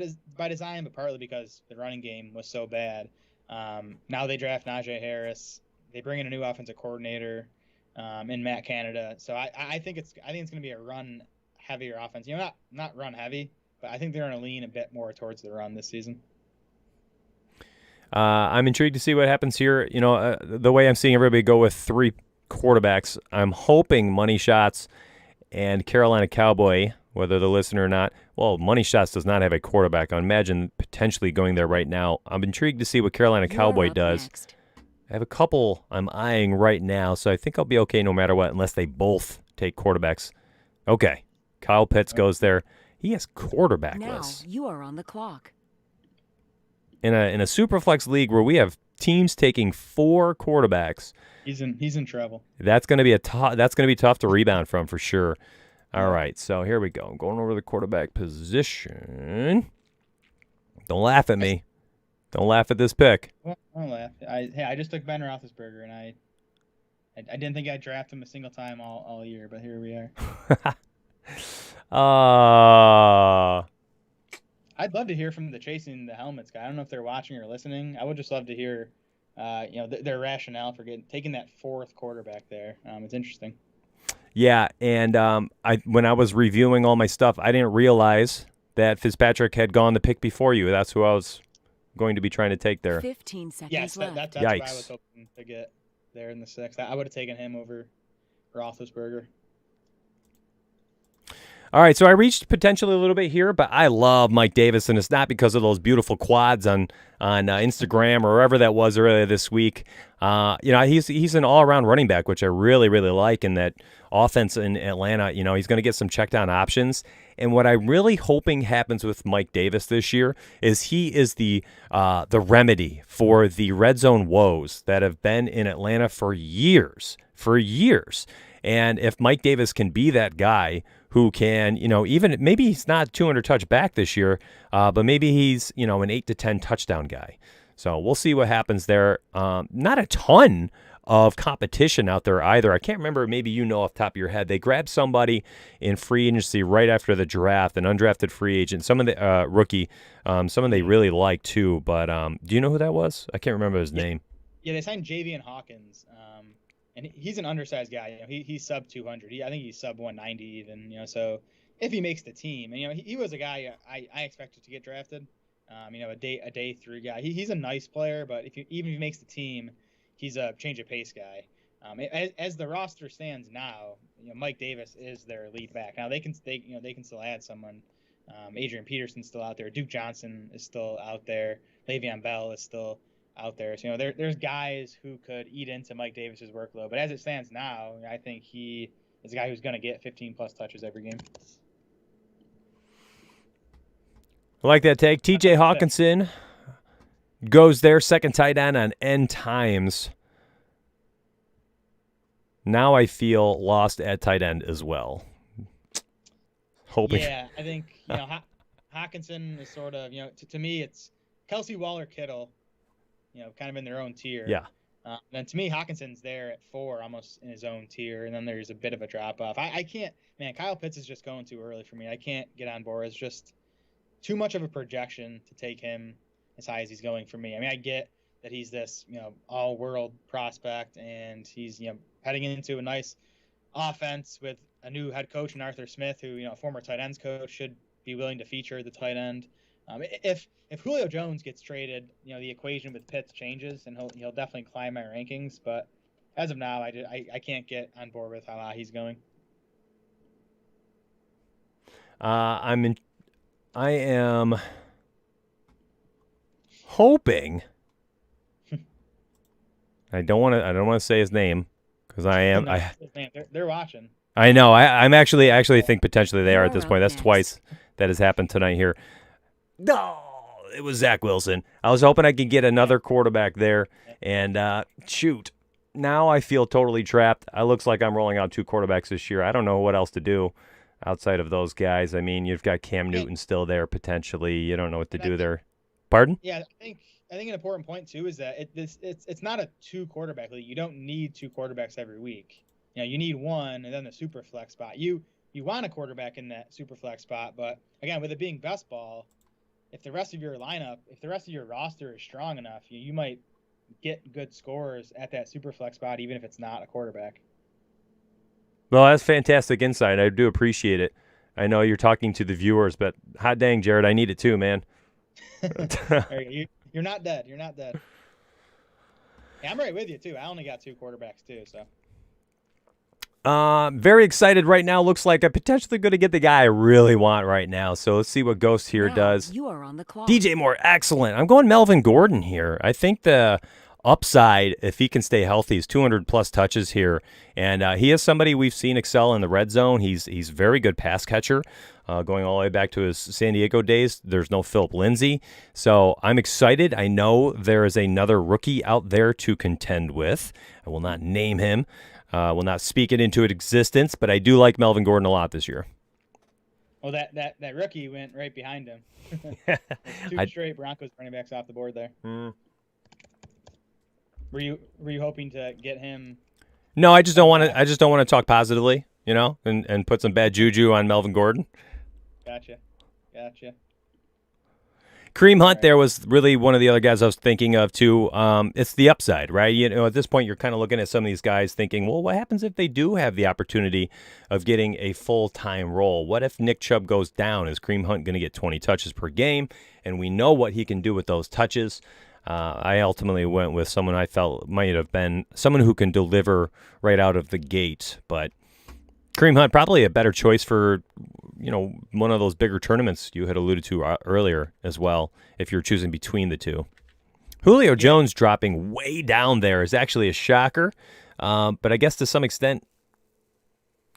design, but partly because the running game was so bad. Now they draft Najee Harris. They bring in a new offensive coordinator in Matt Canada. So I think it's going to be a run heavier offense. Not run heavy, but I think they're going to lean a bit more towards the run this season. I'm intrigued to see what happens here. The way I'm seeing everybody go with 3 quarterbacks, I'm hoping money shots and Carolina Cowboy, whether they're listening or not. Well, Money Shots does not have a quarterback. I imagine potentially going there right now. I'm intrigued to see what Carolina Cowboy does. Next. I have a couple I'm eyeing right now, so I think I'll be okay no matter what, unless they both take quarterbacks. Okay, Kyle Pitts goes there. He has quarterbackless. Now you are on the clock. In a Superflex league where we have teams taking 4 quarterbacks, He's in trouble. that's going to be tough to rebound from for sure. All right, so here we go. I'm going over the quarterback position. Don't laugh at me. Don't laugh at this pick. Well, don't laugh. I just took Ben Roethlisberger, and I didn't think I'd draft him a single time all year, but here we are. I'd love to hear from the Chasing the Helmets guy. I don't know if they're watching or listening. I would just love to hear, their rationale for taking that 4th quarterback there. It's interesting. Yeah, and when I was reviewing all my stuff, I didn't realize that Fitzpatrick had gone the pick before you. That's who I was going to be trying to take there. 15 seconds Yes, left. that's what I Yikes. was hoping to get there in the 6th. I would have taken him over Roethlisberger. All right, so I reached potentially a little bit here, but I love Mike Davis, and it's not because of those beautiful quads on Instagram or wherever that was earlier this week. He's an all-around running back, which I really, really like in that offense in Atlanta. He's going to get some check-down options. And what I'm really hoping happens with Mike Davis this year is he is the remedy for the red zone woes that have been in Atlanta for years. And if Mike Davis can be that guy who can, even maybe he's not 200 touch back this year, but maybe he's, an 8 to 10 touchdown guy. So we'll see what happens there. Not a ton of competition out there either. I can't remember, maybe off the top of your head. They grabbed somebody in free agency right after the draft, an undrafted free agent, some of the rookie, someone they really like too. But do you know who that was? I can't remember his name. Yeah, they signed Javian Hawkins, and he's an undersized guy. He's sub 200. I think he's sub 190 even. So if he makes the team, and he was a guy I expected to get drafted. A day 3 guy. He's a nice player, but even if he makes the team, he's a change of pace guy. As the roster stands now, Mike Davis is their lead back. Now they can still add someone. Adrian Peterson's still out there. Duke Johnson is still out there. Le'Veon Bell is still out there. So there's guys who could eat into Mike Davis's workload. But as it stands now, I think he is a guy who's going to get 15 plus touches every game. I like that take. TJ Hawkinson goes there, second tight end on N times. Now I feel lost at tight end as well. Hoping. Yeah, I think Hawkinson is sort of to me it's Kelsey, Waller, Kittle, kind of in their own tier. Yeah. And to me, Hawkinson's there at 4, almost in his own tier, and then there's a bit of a drop off. I can't, man. Kyle Pitts is just going too early for me. I can't get on board. It's just too much of a projection to take him as high as he's going for me. I get that he's this, all-world prospect, and he's, heading into a nice offense with a new head coach in Irf Smith, who, former tight ends coach, should be willing to feature the tight end. If Julio Jones gets traded, the equation with Pitts changes, and he'll definitely climb my rankings. But as of now, I can't get on board with how high he's going. I am hoping. I don't want to say his name because I am. They're watching. I know. I'm actually think potentially they are at this point. That's twice that has happened tonight here. No, it was Zach Wilson. I was hoping I could get another quarterback there, and shoot, now I feel totally trapped. It looks like I'm rolling out 2 quarterbacks this year. I don't know what else to do outside of those guys. You've got Cam Newton still there potentially. You don't know what to do there. Pardon? Yeah, I think an important point too is that it's not a 2 quarterback league. You don't need 2 quarterbacks every week. You need one, and then the super flex spot. You want a quarterback in that super flex spot, but again, with it being best ball, if the rest of your lineup, if the rest of your roster is strong enough, you might get good scores at that super flex spot, even if it's not a quarterback. Well, that's fantastic insight. I do appreciate it. I know you're talking to the viewers, but hot dang, Jared, I need it too, man. You're not dead. You're not dead. Yeah, I'm right with you too. I only got 2 quarterbacks too, so. Very excited right now. Looks like I'm potentially going to get the guy I really want right now. So let's see what Ghost here Now does. you are on the clock. DJ Moore, excellent. I'm going Melvin Gordon here. I think the upside, if he can stay healthy, is 200-plus touches here. And he is somebody we've seen excel in the red zone. He's very good pass catcher, going all the way back to his San Diego days. There's no Philip Lindsay. So I'm excited. I know there is another rookie out there to contend with. I will not name him. Will not speak it into existence, but I do like Melvin Gordon a lot this year. Well, that rookie went right behind him. Two straight Broncos running backs off the board there. Were you hoping to get him? No, I just don't want to. I just don't want to talk positively, and put some bad juju on Melvin Gordon. Gotcha. Kareem Hunt there was really one of the other guys I was thinking of too. It's the upside, right? At this point, you're kind of looking at some of these guys thinking, well, what happens if they do have the opportunity of getting a full-time role? What if Nick Chubb goes down? Is Kareem Hunt going to get 20 touches per game? And we know what he can do with those touches. I ultimately went with someone I felt might have been someone who can deliver right out of the gate. But Kareem Hunt, probably a better choice for, one of those bigger tournaments you had alluded to earlier as well, if you're choosing between the two. Julio Jones dropping way down there is actually a shocker. But I guess to some extent,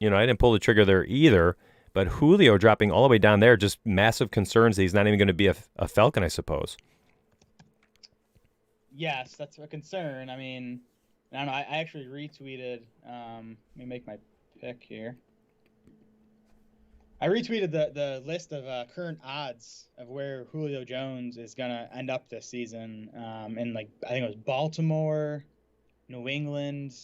I didn't pull the trigger there either. But Julio dropping all the way down there, just massive concerns that he's not even going to be a Falcon, I suppose. Yes, that's a concern. I mean, I don't know. I actually retweeted. Let me make my pick here. I retweeted the list of current odds of where Julio Jones is gonna end up this season. In I think it was Baltimore, New England,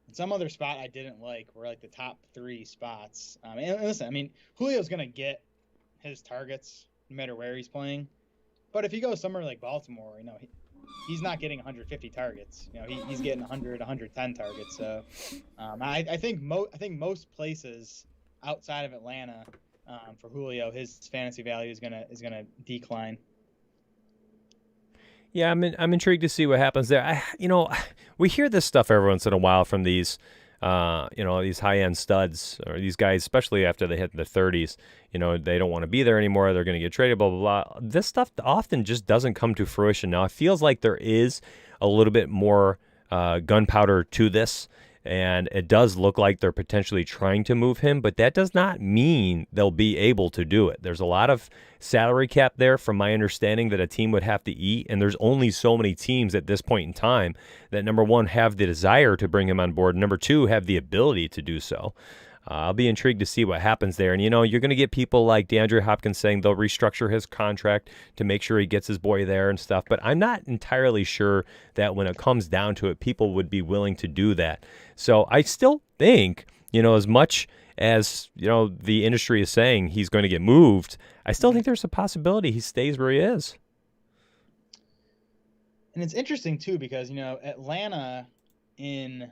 and some other spot I didn't like were the top 3 spots. And listen, I mean, Julio's gonna get his targets no matter where he's playing. But if he goes somewhere like Baltimore, he's not getting 150 targets. He's getting 100, 110 targets. So I think most places outside of Atlanta, for Julio, his fantasy value is gonna decline. Yeah, I'm intrigued to see what happens there. We hear this stuff every once in a while from these, these high-end studs or these guys, especially after they hit the 30s. They don't want to be there anymore. They're going to get traded, blah, blah, blah. This stuff often just doesn't come to fruition. Now, it feels like there is a little bit more gunpowder to this, and it does look like they're potentially trying to move him, but that does not mean they'll be able to do it. There's a lot of salary cap there, from my understanding, that a team would have to eat, and there's only so many teams at this point in time that, number one, have the desire to bring him on board, and number two, have the ability to do so. I'll be intrigued to see what happens there. And, you're going to get people like DeAndre Hopkins saying they'll restructure his contract to make sure he gets his boy there and stuff. But I'm not entirely sure that when it comes down to it, people would be willing to do that. So I still think, as much as, the industry is saying he's going to get moved, I still think there's a possibility he stays where he is. And it's interesting, too, because, Atlanta, in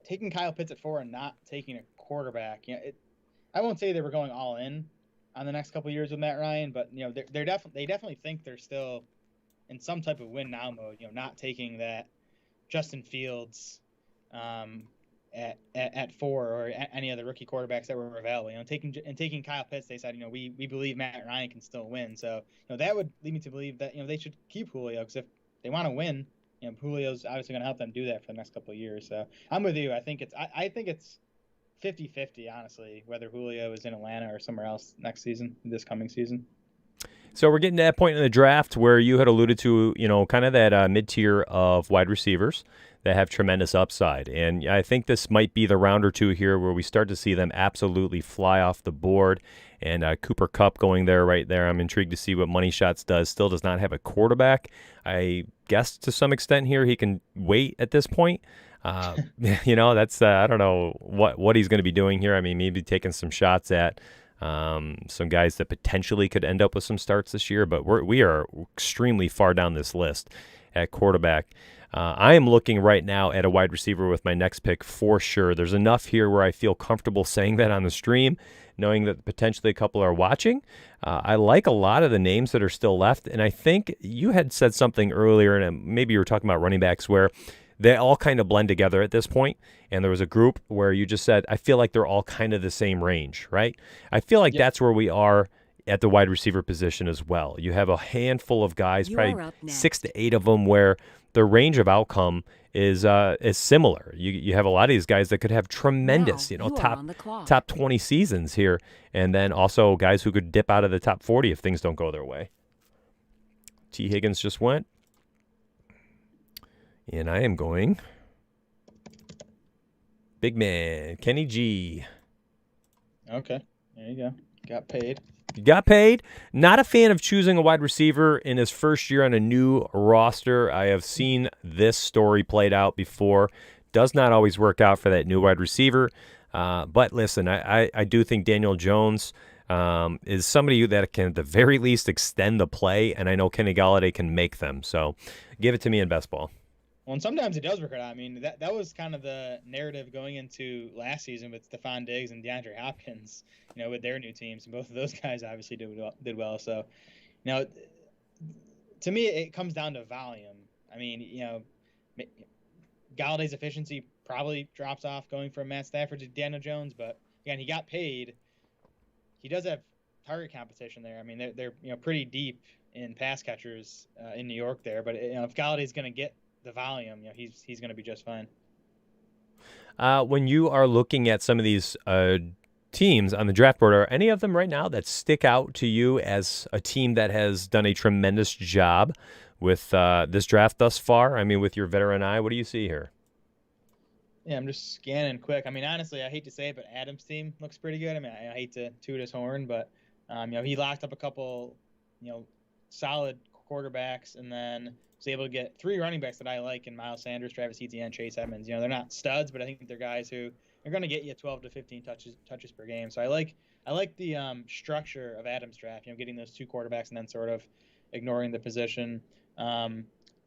taking Kyle Pitts at 4 and not taking a quarterback, I won't say they were going all in on the next couple of years with Matt Ryan, but they definitely think they're still in some type of win now mode. Not taking that Justin Fields at 4 or any other rookie quarterbacks that were available. Taking Kyle Pitts, they said we believe Matt Ryan can still win. So that would lead me to believe that they should keep Julio, because if they want to win, Julio's obviously going to help them do that for the next couple of years. So I'm with you. I think it's 50-50, honestly, whether Julio is in Atlanta or somewhere else this coming season. So we're getting to that point in the draft where you had alluded to, kind of that mid-tier of wide receivers that have tremendous upside. And I think this might be the round or two here where we start to see them absolutely fly off the board. And Cooper Kupp going there right there. I'm intrigued to see what Money Shots does. Still does not have a quarterback. I guess to some extent here he can wait at this point. That's I don't know what he's going to be doing here. I mean, maybe taking some shots at some guys that potentially could end up with some starts this year, but we are extremely far down this list at quarterback. I am looking right now at a wide receiver with my next pick for sure. There's enough here where I feel comfortable saying that on the stream, knowing that potentially a couple are watching. I like a lot of the names that are still left, and I think you had said something earlier, and maybe you were talking about running backs, where they all kind of blend together at this point. And there was a group where you just said, I feel like they're all kind of the same range, right? I feel like that's where we are at the wide receiver position as well. You have a handful of guys, probably 6 to 8 of them, where the range of outcome is similar. You have a lot of these guys that could have tremendous, top 20 seasons here, and then also guys who could dip out of the top 40 if things don't go their way. T. Higgins just went. And I am going big man, Kenny G. Okay, there you go. Got paid. You got paid. Not a fan of choosing a wide receiver in his first year on a new roster. I have seen this story played out before. Does not always work out for that new wide receiver. But listen, I do think Daniel Jones is somebody that can at the very least extend the play, and I know Kenny Golladay can make them. So give it to me in best ball. Well, and sometimes it does work out. I mean, that was kind of the narrative going into last season with Stephon Diggs and DeAndre Hopkins, with their new teams. And both of those guys obviously did well. So, to me, it comes down to volume. I mean, Galladay's efficiency probably drops off going from Matt Stafford to Daniel Jones. But, again, he got paid. He does have target competition there. I mean, they're pretty deep in pass catchers in New York there. But, if Galladay's going to get the volume, he's going to be just fine. When you are looking at some of these teams on the draft board, are any of them right now that stick out to you as a team that has done a tremendous job with this draft thus far? I mean, with your veteran eye, what do you see here? Yeah, I'm just scanning quick. I mean, honestly, I hate to say it, but Adams' team looks pretty good. I mean, I hate to toot his horn, but he locked up a couple, solid quarterbacks, and then was able to get 3 running backs that I like in Miles Sanders, Travis Etienne, Chase Edmonds. They're not studs, but I think they're guys who are going to get you 12 to 15 touches per game. So I like the structure of Adams' draft. Getting those 2 quarterbacks and then sort of ignoring the position.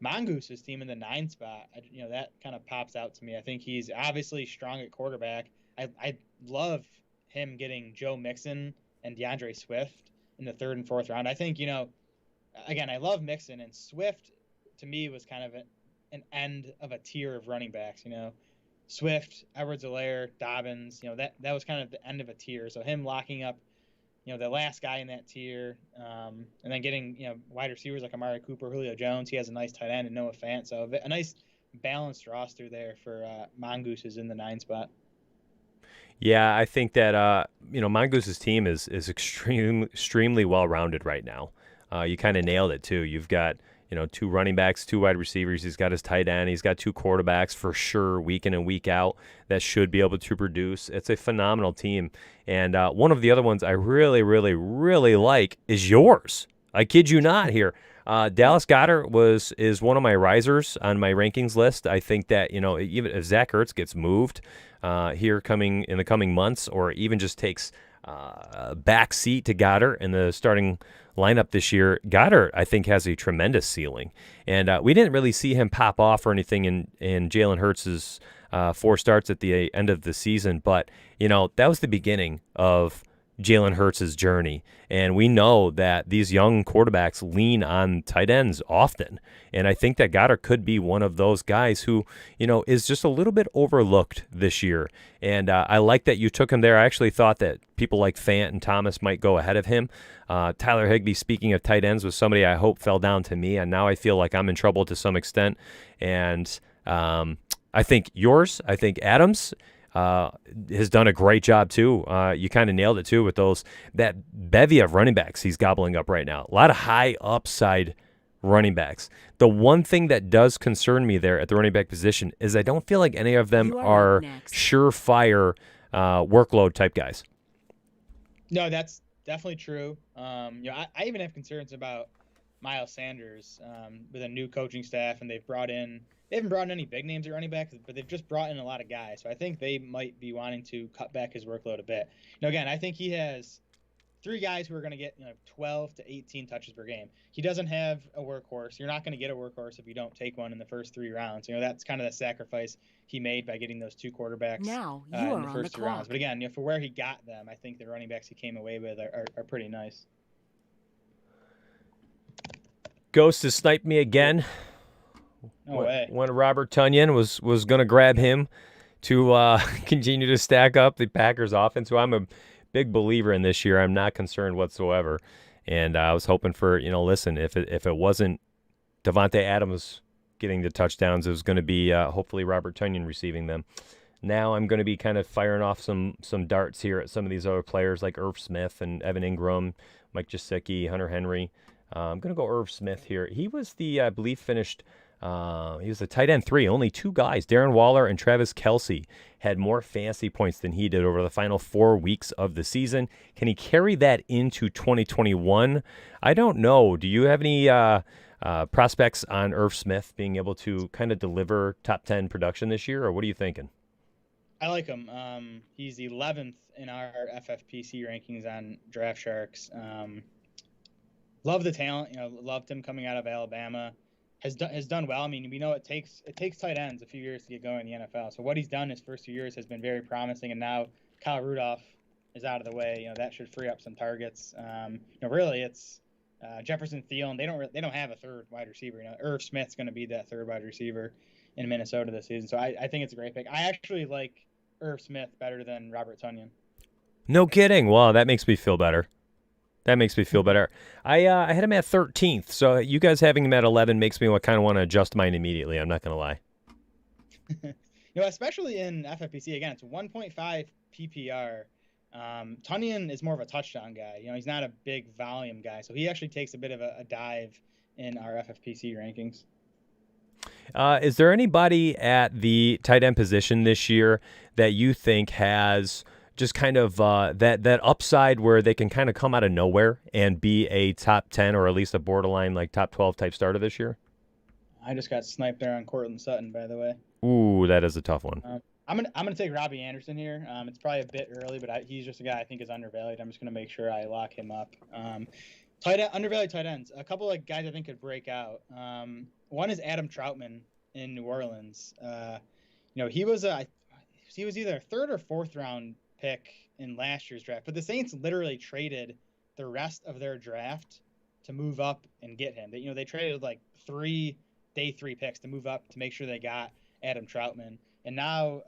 Mongooses team in the 9 spot. That kind of pops out to me. I think he's obviously strong at quarterback. I love him getting Joe Mixon and DeAndre Swift in the 3rd and 4th round. I think again, I love Mixon, and Swift to me was kind of an end of a tier of running backs. Swift, Edwards-Helaire, Dobbins. That was kind of the end of a tier. So him locking up, the last guy in that tier, and then getting wide receivers like Amari Cooper, Julio Jones. He has a nice tight end and Noah Fant. So a nice balanced roster there for Mongooses in the 9 spot. Yeah, I think that Mongoose's team is extremely well rounded right now. You kind of nailed it too. You've got 2 running backs, 2 wide receivers. He's got his tight end. He's got 2 quarterbacks for sure, week in and week out, that should be able to produce. It's a phenomenal team. And one of the other ones I really, really, really like is yours. I kid you not here. Dallas Goedert is one of my risers on my rankings list. I think that, even if Zach Ertz gets moved here in the coming months, or even just takes a back seat to Goedert in the starting lineup this year, Goedert, I think, has a tremendous ceiling. And we didn't really see him pop off or anything in Jalen Hurts' 4 starts at the end of the season. But, that was the beginning of Jalen Hurts' journey. And we know that these young quarterbacks lean on tight ends often. And I think that Goddard could be one of those guys who, is just a little bit overlooked this year. And I like that you took him there. I actually thought that people like Fant and Thomas might go ahead of him. Tyler Higbee, speaking of tight ends, was somebody I hope fell down to me. And now I feel like I'm in trouble to some extent. And I think Adams has done a great job too. You kind of nailed it too with that bevy of running backs he's gobbling up right now. A lot of high upside running backs. The one thing that does concern me there at the running back position is I don't feel like any of them are surefire workload type guys. No, that's definitely true. I even have concerns about Miles Sanders with a new coaching staff, and they haven't brought in any big names at running back, but they've just brought in a lot of guys. So I think they might be wanting to cut back his workload a bit. Again, I think he has 3 guys who are going to get 12 to 18 touches per game. He doesn't have a workhorse. You're not going to get a workhorse if you don't take one in the first 3 rounds. That's kind of the sacrifice he made by getting those 2 quarterbacks in the first 2 rounds. But again, for where he got them, I think the running backs he came away with are pretty nice. Ghost has sniped me again. No way. When Robert Tonyan was going to grab him to continue to stack up the Packers offense, who I'm a big believer in this year. I'm not concerned whatsoever. And I was hoping for, listen, if it wasn't Devontae Adams getting the touchdowns, it was going to be hopefully Robert Tonyan receiving them. Now I'm going to be kind of firing off some darts here at some of these other players like Irf Smith and Evan Ingram, Mike Gesicki, Hunter Henry. I'm going to go Irv Smith here. He was I believe, finished, he was the tight end 3. Only 2 guys, Darren Waller and Travis Kelce, had more fantasy points than he did over the final 4 weeks of the season. Can he carry that into 2021? I don't know. Do you have any prospects on Irv Smith being able to kind of deliver top 10 production this year, or what are you thinking? I like him. He's 11th in our FFPC rankings on Draft Sharks. Love the talent. Loved him coming out of Alabama. Has done well. I mean, we know it takes tight ends a few years to get going in the NFL. So what he's done his first 2 years has been very promising. And now Kyle Rudolph is out of the way. That should free up some targets. Really, it's Jefferson, Thielen. They don't have a third wide receiver. Irv Smith's going to be that third wide receiver in Minnesota this season. So I think it's a great pick. I actually like Irv Smith better than Robert Tonyan. No kidding. Wow, that makes me feel better. I had him at 13th, so you guys having him at 11 makes me kind of want to adjust mine immediately. I'm not going to lie. Especially in FFPC, again, it's 1.5 PPR. Tonyan is more of a touchdown guy. He's not a big volume guy, so he actually takes a bit of a dive in our FFPC rankings. Is there anybody at the tight end position this year that you think has just kind of that upside where they can kind of come out of nowhere and be a top 10 or at least a borderline like top 12 type starter this year? I just got sniped there on Cortland Sutton, by the way. Ooh, that is a tough one. I'm gonna take Robbie Anderson here. It's probably a bit early, but he's just a guy I think is undervalued. I'm just gonna make sure I lock him up. Undervalued tight ends. A couple of guys I think could break out. One is Adam Troutman in New Orleans. He was either a 3rd or 4th round pick in last year's draft, but the Saints literally traded the rest of their draft to move up and get him. They traded like 3 day 3 picks to move up to make sure they got Adam Troutman. And now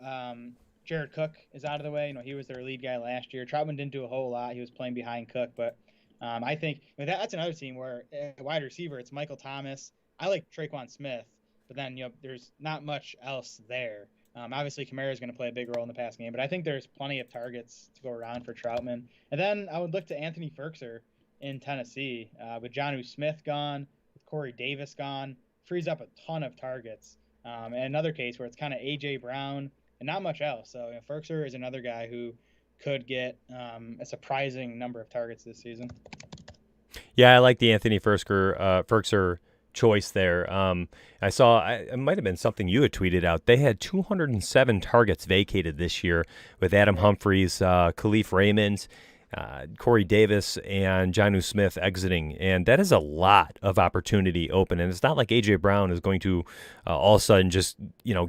Jared Cook is out of the way. He was their lead guy last year. Troutman didn't do a whole lot. He was playing behind Cook, but I think that's another team where wide receiver, it's Michael Thomas. I like Traquan Smith, but then there's not much else there. Obviously, Kamara is going to play a big role in the passing game, but I think there's plenty of targets to go around for Troutman. And then I would look to Anthony Ferkser in Tennessee. With Jonnu Smith gone, with Corey Davis gone, frees up a ton of targets. And another case where it's kind of A.J. Brown and not much else. So Ferkser is another guy who could get a surprising number of targets this season. Yeah, I like the Anthony Ferkser choice there. I saw it might have been something you had tweeted out. They had 207 targets vacated this year with Adam Humphries, Khalif Raymond, Corey Davis, and Jonnu Smith exiting, and that is a lot of opportunity open. And it's not like A.J. Brown is going to all of a sudden just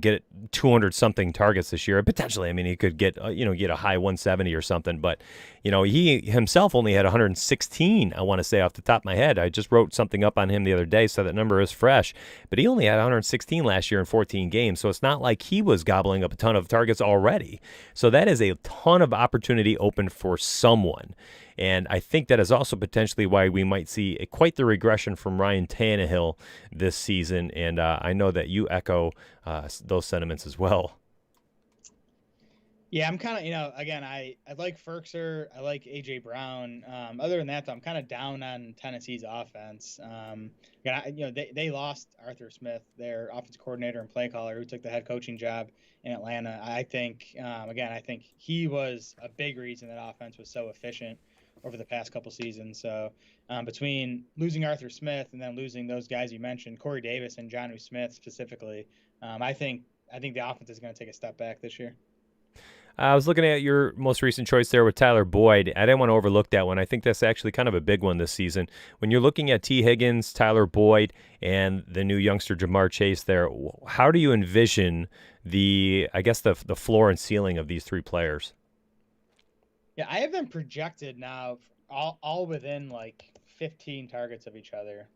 get 200 something targets this year. Potentially, I mean, he could get a high 170 or something, but he himself only had 116. I want to say off the top of my head. I just wrote something up on him the other day, so that number is fresh. But he only had 116 last year in 14 games, so it's not like he was gobbling up a ton of targets already. So that is a ton of opportunity open for someone. And I think that is also potentially why we might see quite the regression from Ryan Tannehill this season. And I know that you echo those sentiments as well. Yeah, I'm kind of, again, I like Ferkser. I like A.J. Brown. Other than that, though, I'm kind of down on Tennessee's offense. They lost Arthur Smith, their offensive coordinator and play caller, who took the head coaching job in Atlanta. I think, I think he was a big reason that offense was so efficient over the past couple seasons. So between losing Arthur Smith and then losing those guys you mentioned, Corey Davis and Jonnu Smith specifically, I think the offense is going to take a step back this year. I was looking at your most recent choice there with Tyler Boyd. I didn't want to overlook that one. I think that's actually kind of a big one this season. When you're looking at T. Higgins, Tyler Boyd, and the new youngster Jamar Chase there, how do you envision the floor and ceiling of these 3 players? Yeah, I have them projected now all within like 15 targets of each other.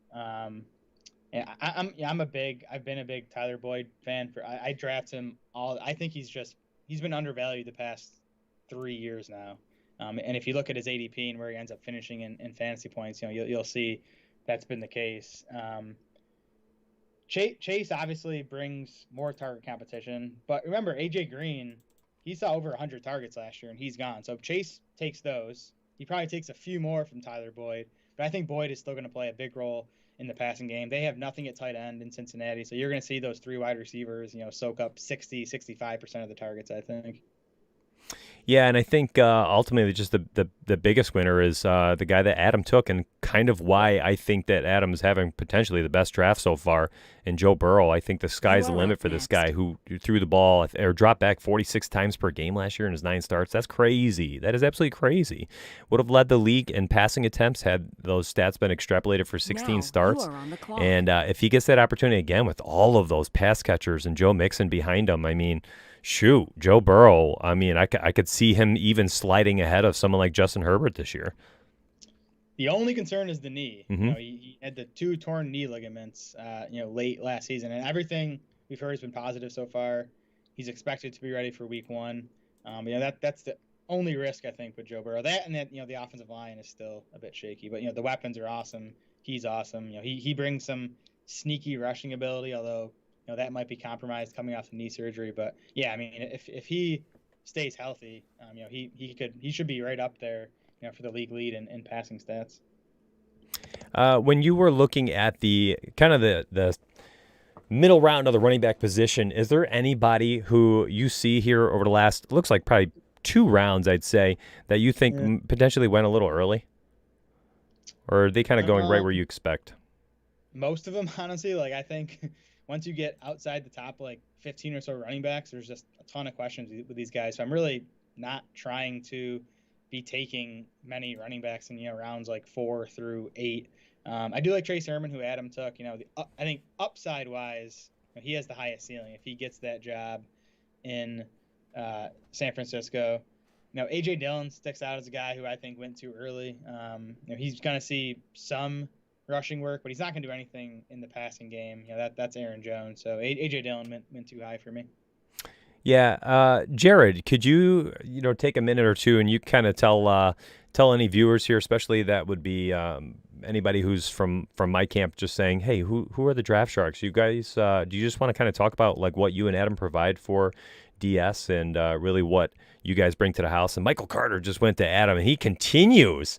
Yeah, I've been a big Tyler Boyd fan I draft him I think he's been undervalued the past 3 years now. And if you look at his ADP and where he ends up finishing in fantasy points, you'll see that's been the case. Chase obviously brings more target competition, but remember AJ Green, he saw over 100 targets last year and he's gone. So if Chase takes those, he probably takes a few more from Tyler Boyd, but I think Boyd is still going to play a big role in the passing game. They have nothing at tight end in Cincinnati, so you're going to see those 3 wide receivers, soak up 65% of the targets, I think. Yeah, and I think ultimately just the biggest winner is the guy that Adam took, and kind of why I think that Adam is having potentially the best draft so far in Joe Burrow. I think the sky's the limit for this guy who threw the ball or dropped back 46 times per game last year in his 9 starts. That's crazy. That is absolutely crazy. Would have led the league in passing attempts had those stats been extrapolated for 16 starts. And if he gets that opportunity again with all of those pass catchers and Joe Mixon behind him, I mean, shoot, Joe Burrow, I mean, I could see him even sliding ahead of someone like Justin Herbert this year. The only concern is the knee. Mm-hmm. He had the 2 torn knee ligaments, late last season, and everything we've heard has been positive so far. He's expected to be ready for week 1. That's the only risk I think with Joe Burrow. That and that, the offensive line is still a bit shaky, but the weapons are awesome. He's awesome. He brings some sneaky rushing ability, although that might be compromised coming off the knee surgery. But yeah, I mean, if he stays healthy, he should be right up there, for the league lead in passing stats. When you were looking at the kind of the middle round of the running back position, is there anybody who you see here over the last, looks like probably 2 rounds, I'd say, that you think potentially went a little early? Or are they kind of going right where you expect? Most of them, honestly. Like, I think once you get outside the top, 15 or so running backs, there's just a ton of questions with these guys. So I'm really not trying to be taking many running backs in rounds 4 through 8. I do like Trey Sermon, who Adam took. I think upside wise, he has the highest ceiling if he gets that job in San Francisco. AJ Dillon sticks out as a guy who I think went too early. He's going to see some rushing work, but he's not going to do anything in the passing game. That's Aaron Jones. So AJ Dillon went too high for me. Yeah, Jared, could you take a minute or two and you kind of tell any viewers here, especially that would be anybody who's from my camp, just saying, hey, who are the draft sharks? You guys, do you just want to kind of talk about what you and Adam provide for DS and really what you guys bring to the house? And Michael Carter just went to Adam, and he continues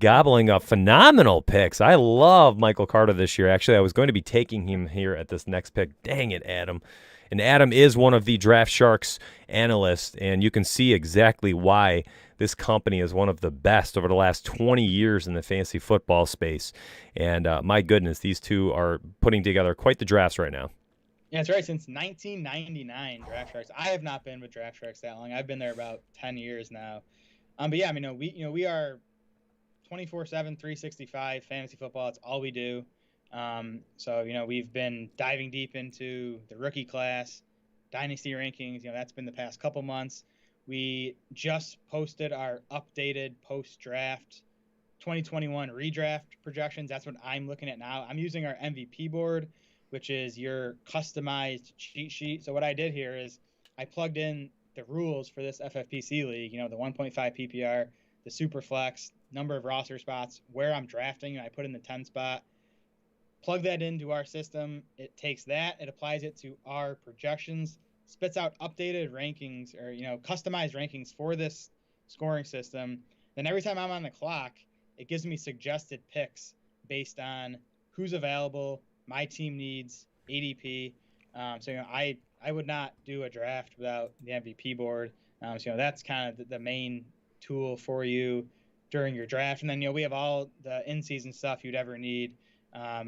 gobbling up phenomenal picks. I love Michael Carter this year. Actually, I was going to be taking him here at this next pick. Dang it, Adam. And Adam is one of the Draft Sharks analysts, and you can see exactly why this company is one of the best over the last 20 years in the fantasy football space. And my goodness, these two are putting together quite the drafts right now. Yeah, that's right. Since 1999, Draft Sharks. I have not been with Draft Sharks that long. I've been there about 10 years now. But yeah, I mean, we are 24/7, 365 fantasy football. It's all we do. So we've been diving deep into the rookie class, dynasty rankings. That's been the past couple months. We just posted our updated post-draft 2021 redraft projections. That's what I'm looking at now. I'm using our MVP board, which is your customized cheat sheet. So what I did here is I plugged in the rules for this FFPC league, the 1.5 PPR, the super flex, number of roster spots, where I'm drafting, and I put in the 10 spot. Plug that into our system. It takes that, it applies it to our projections, spits out updated rankings or customized rankings for this scoring system. Then every time I'm on the clock, it gives me suggested picks based on who's available, my team needs, ADP. So I would not do a draft without the MVP board. So that's kind of the main tool for you during your draft. And then we have all the in-season stuff you'd ever need.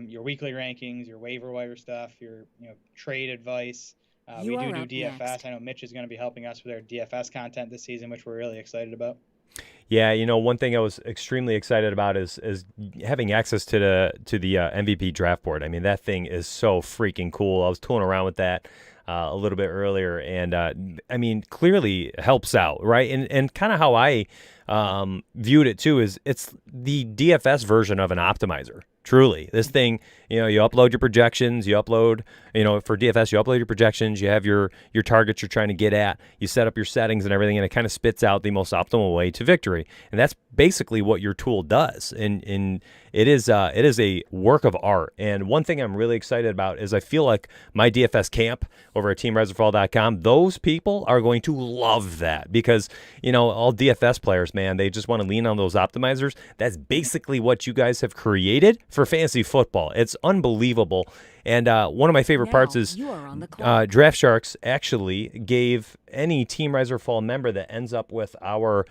Your weekly rankings, your waiver wire stuff, your trade advice. We do DFS. Next. I know Mitch is going to be helping us with our DFS content this season, which we're really excited about. Yeah, one thing I was extremely excited about is having access to the MVP draft board. I mean, that thing is so freaking cool. I was tooling around with that a little bit earlier, and I mean, clearly helps out, right? And kind of how I viewed it too is it's the DFS version of an optimizer. Truly, this thing You upload your projections, you upload, for DFS, you upload your projections, you have your targets you're trying to get at, you set up your settings and everything, and it kind of spits out the most optimal way to victory. And that's basically what your tool does. And it is a work of art. And one thing I'm really excited about is I feel like my DFS camp over at teamriseorfall.com, those people are going to love that because, all DFS players, man, they just want to lean on those optimizers. That's basically what you guys have created for fantasy football. It's unbelievable. And one of my favorite parts is Draft Sharks actually gave any Team Rise or Fall member that ends up with our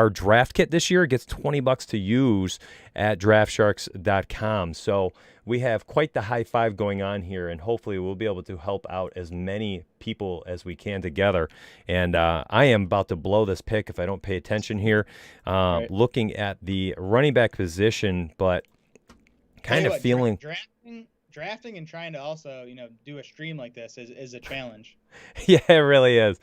draft kit this year gets $20 to use at draftsharks.com. So we have quite the high five going on here, and hopefully we'll be able to help out as many people as we can together. And I am about to blow this pick if I don't pay attention here. Right. Looking at the running back position, but kind of feeling... Drafting and trying to also, do a stream like this is a challenge. Yeah, it really is.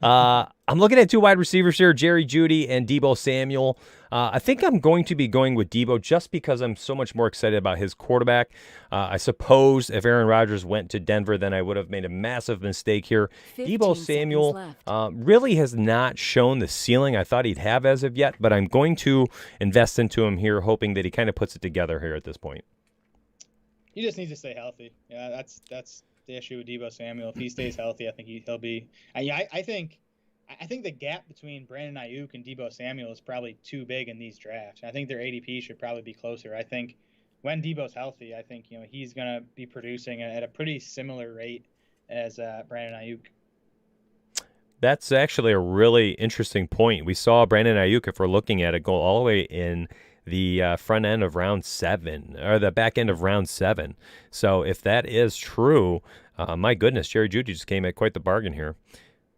I'm looking at two wide receivers here, Jerry Jeudy and Deebo Samuel. I think I'm going to be going with Deebo just because I'm so much more excited about his quarterback. I suppose if Aaron Rodgers went to Denver, then I would have made a massive mistake here. Deebo Samuel really has not shown the ceiling I thought he'd have as of yet, but I'm going to invest into him here, hoping that he kind of puts it together here at this point. He just needs to stay healthy. Yeah, that's the issue with Deebo Samuel. If he stays healthy, I think he'll be. I think the gap between Brandon Ayuk and Deebo Samuel is probably too big in these drafts. I think their ADP should probably be closer. I think when Deebo's healthy, I think he's gonna be producing at a pretty similar rate as Brandon Ayuk. That's actually a really interesting point. We saw Brandon Ayuk, if we're looking at it, go all the way in the front end of round 7 or the back end of round 7. So if that is true, my goodness, Jerry Jeudy just came at quite the bargain here.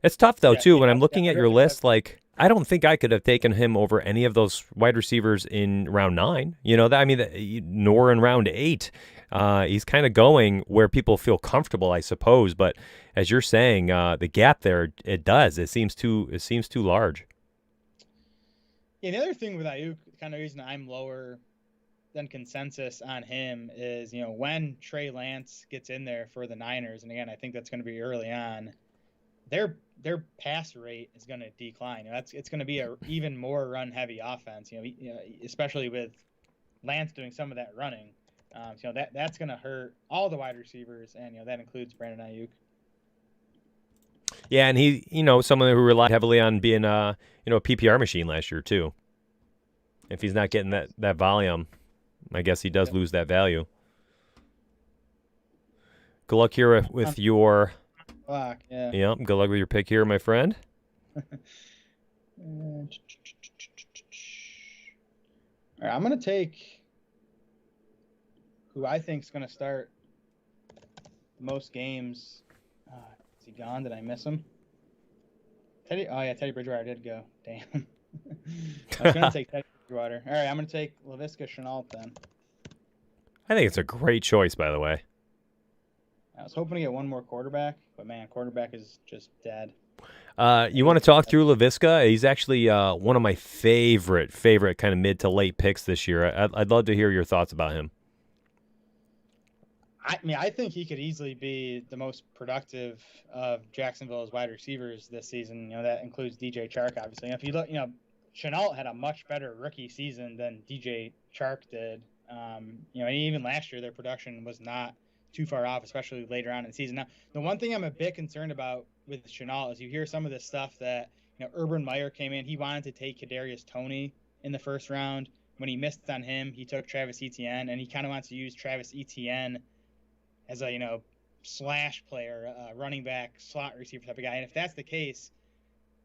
It's tough though too when I'm looking at your list. Like I don't think I could have taken him over any of those wide receivers in round 9. Nor in round 8. He's kind of going where people feel comfortable, I suppose. But as you're saying, the gap there, it seems too large. Yeah, the other thing with Ayuk, kind of reason I'm lower than consensus on him is, when Trey Lance gets in there for the Niners, and again, I think that's going to be early on, their pass rate is going to decline. It's going to be a even more run heavy offense. Especially with Lance doing some of that running. That's going to hurt all the wide receivers, and that includes Brandon Ayuk. Yeah, and he, someone who relied heavily on being a PPR machine last year too. If he's not getting that volume, I guess he does lose that value. Good luck here with your. Clock, yeah. Yeah. Good luck with your pick here, my friend. All right, I'm gonna take who I think is gonna start most games. Is he gone? Did I miss him? Teddy Bridgewater did go. Damn. I was going to take Teddy Bridgewater. All right, I'm going to take Laviska Shenault then. I think it's a great choice, by the way. I was hoping to get one more quarterback, but man, quarterback is just dead. You want to talk through Laviska? He's actually one of my favorite kind of mid to late picks this year. I'd love to hear your thoughts about him. I think he could easily be the most productive of Jacksonville's wide receivers this season. That includes DJ Chark, obviously. If you look, Shenault had a much better rookie season than DJ Chark did. And even last year, their production was not too far off, especially later on in the season. Now, the one thing I'm a bit concerned about with Shenault is you hear some of this stuff that, Urban Meyer came in. He wanted to take Kadarius Toney in the first round. When he missed on him, he took Travis Etienne, and he kind of wants to use Travis Etienne as a, slash player, running back, slot receiver type of guy. And if that's the case,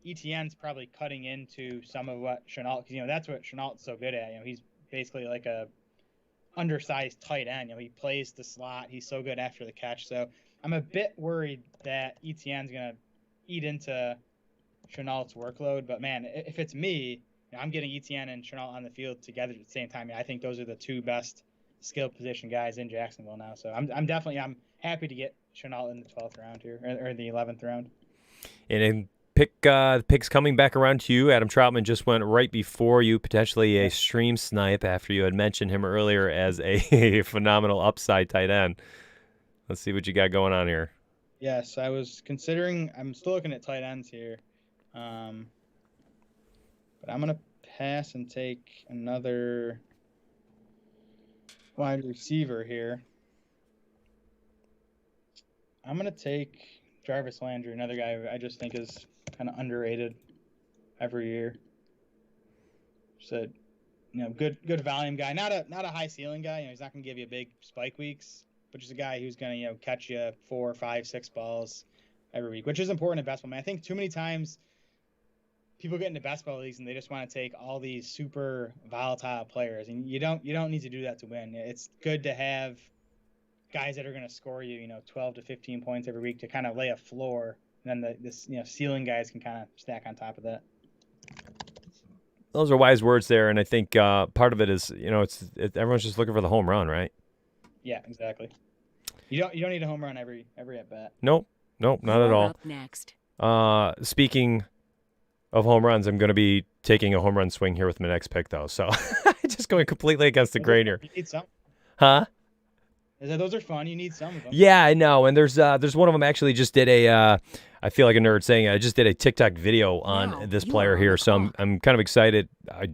Etienne's probably cutting into some of what Shenault, because, that's what Shenault's so good at. He's basically like a undersized tight end. He plays the slot. He's so good after the catch. So I'm a bit worried that Etienne's going to eat into Shenault's workload. But, man, if it's me, I'm getting Etienne and Shenault on the field together at the same time. I think those are the two best skill position guys in Jacksonville now. So I'm happy to get Shenault in the 12th round here, or the 11th round. And in picks coming back around to you. Adam Troutman just went right before you, potentially a stream snipe after you had mentioned him earlier as a phenomenal upside tight end. Let's see what you got going on here. Yes, I was considering. I'm still looking at tight ends here, but I'm gonna pass and take another wide receiver here. I'm gonna take Jarvis Landry, another guy I just think is kind of underrated every year. Just a good volume guy, not a high ceiling guy. He's not gonna give you big spike weeks, but just a guy who's gonna catch you 4, 5, 6 balls every week, which is important in best ball. I think too many times people get into best ball leagues and they just want to take all these super volatile players, and you don't need to do that to win. It's good to have guys that are going to score you 12 to 15 points every week to kind of lay a floor, and then this ceiling guys can kind of stack on top of that. Those are wise words there, and I think part of it is everyone's just looking for the home run, right? Yeah, exactly. You don't need a home run every at bat. Nope, not at all. Up next. Speaking of home runs, I'm going to be taking a home run swing here with my next pick, though. So just going completely against the grain here. You need some. Huh? Those are fun. You need some of them. Yeah, I know. And there's one of them actually just did a. I feel like a nerd saying I just did a TikTok video on this player here, so I'm kind of excited.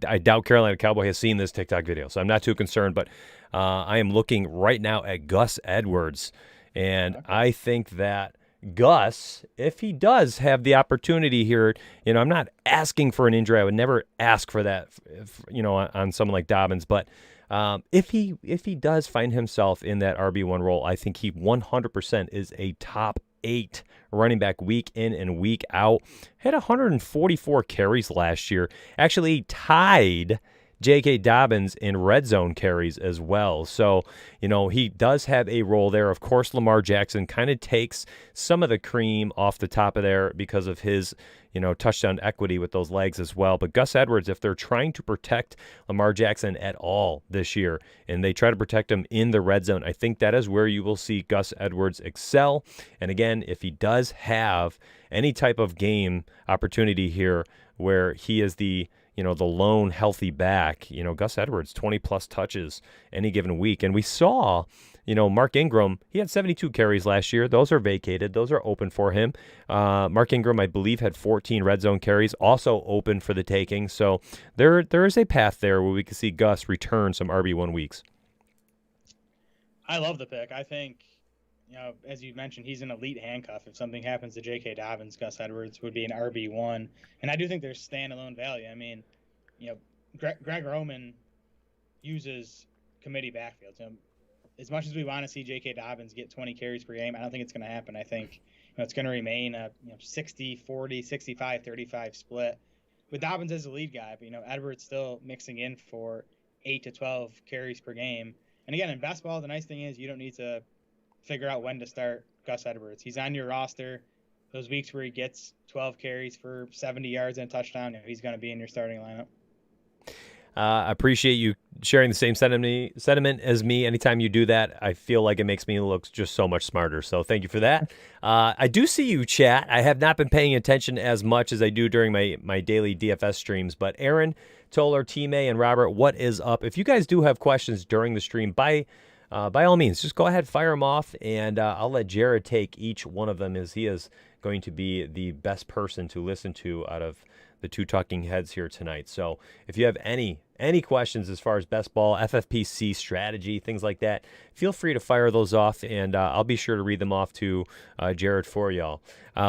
I doubt Carolina Cowboy has seen this TikTok video, so I'm not too concerned. But I am looking right now at Gus Edwards, and I think that Gus, if he does have the opportunity here, I'm not asking for an injury. I would never ask for that, on someone like Dobbins, but. If he does find himself in that RB1 role, I think he 100% is a top 8 running back week in and week out. Had 144 carries last year. Actually tied J.K. Dobbins in red zone carries as well. So, he does have a role there. Of course, Lamar Jackson kind of takes some of the cream off the top of there because of his touchdown equity with those legs as well. But Gus Edwards, if they're trying to protect Lamar Jackson at all this year, and they try to protect him in the red zone, I think that is where you will see Gus Edwards excel. And again, if he does have any type of game opportunity here where he is the lone healthy back, Gus Edwards, 20-plus touches any given week. And we saw, Mark Ingram, he had 72 carries last year. Those are vacated. Those are open for him. Mark Ingram, I believe, had 14 red zone carries, also open for the taking. So there is a path there where we can see Gus return some RB1 weeks. I love the pick. I think, as you mentioned, he's an elite handcuff. If something happens to J.K. Dobbins, Gus Edwards would be an RB1. And I do think there's standalone value. I mean, Greg Roman uses committee backfields. As much as we want to see J.K. Dobbins get 20 carries per game, I don't think it's going to happen. I think it's going to remain a 60-40, 65-35 split with Dobbins as the lead guy. But Edwards still mixing in for 8 to 12 carries per game. And again, in best ball, the nice thing is you don't need to figure out when to start Gus Edwards. He's on your roster. Those weeks where he gets 12 carries for 70 yards and a touchdown, he's going to be in your starting lineup. I appreciate you sharing the same sentiment as me. Anytime you do that, I feel like it makes me look just so much smarter. So thank you for that. I do see you, chat. I have not been paying attention as much as I do during my daily DFS streams. But Aaron, Toller, T-May, and Robert, what is up? If you guys do have questions during the stream, by all means, just go ahead, fire them off, and I'll let Jared take each one of them, as he is going to be the best person to listen to out of the two talking heads here tonight. So if you have any questions as far as best ball, FFPC strategy, things like that, feel free to fire those off, and I'll be sure to read them off to Jared for y'all.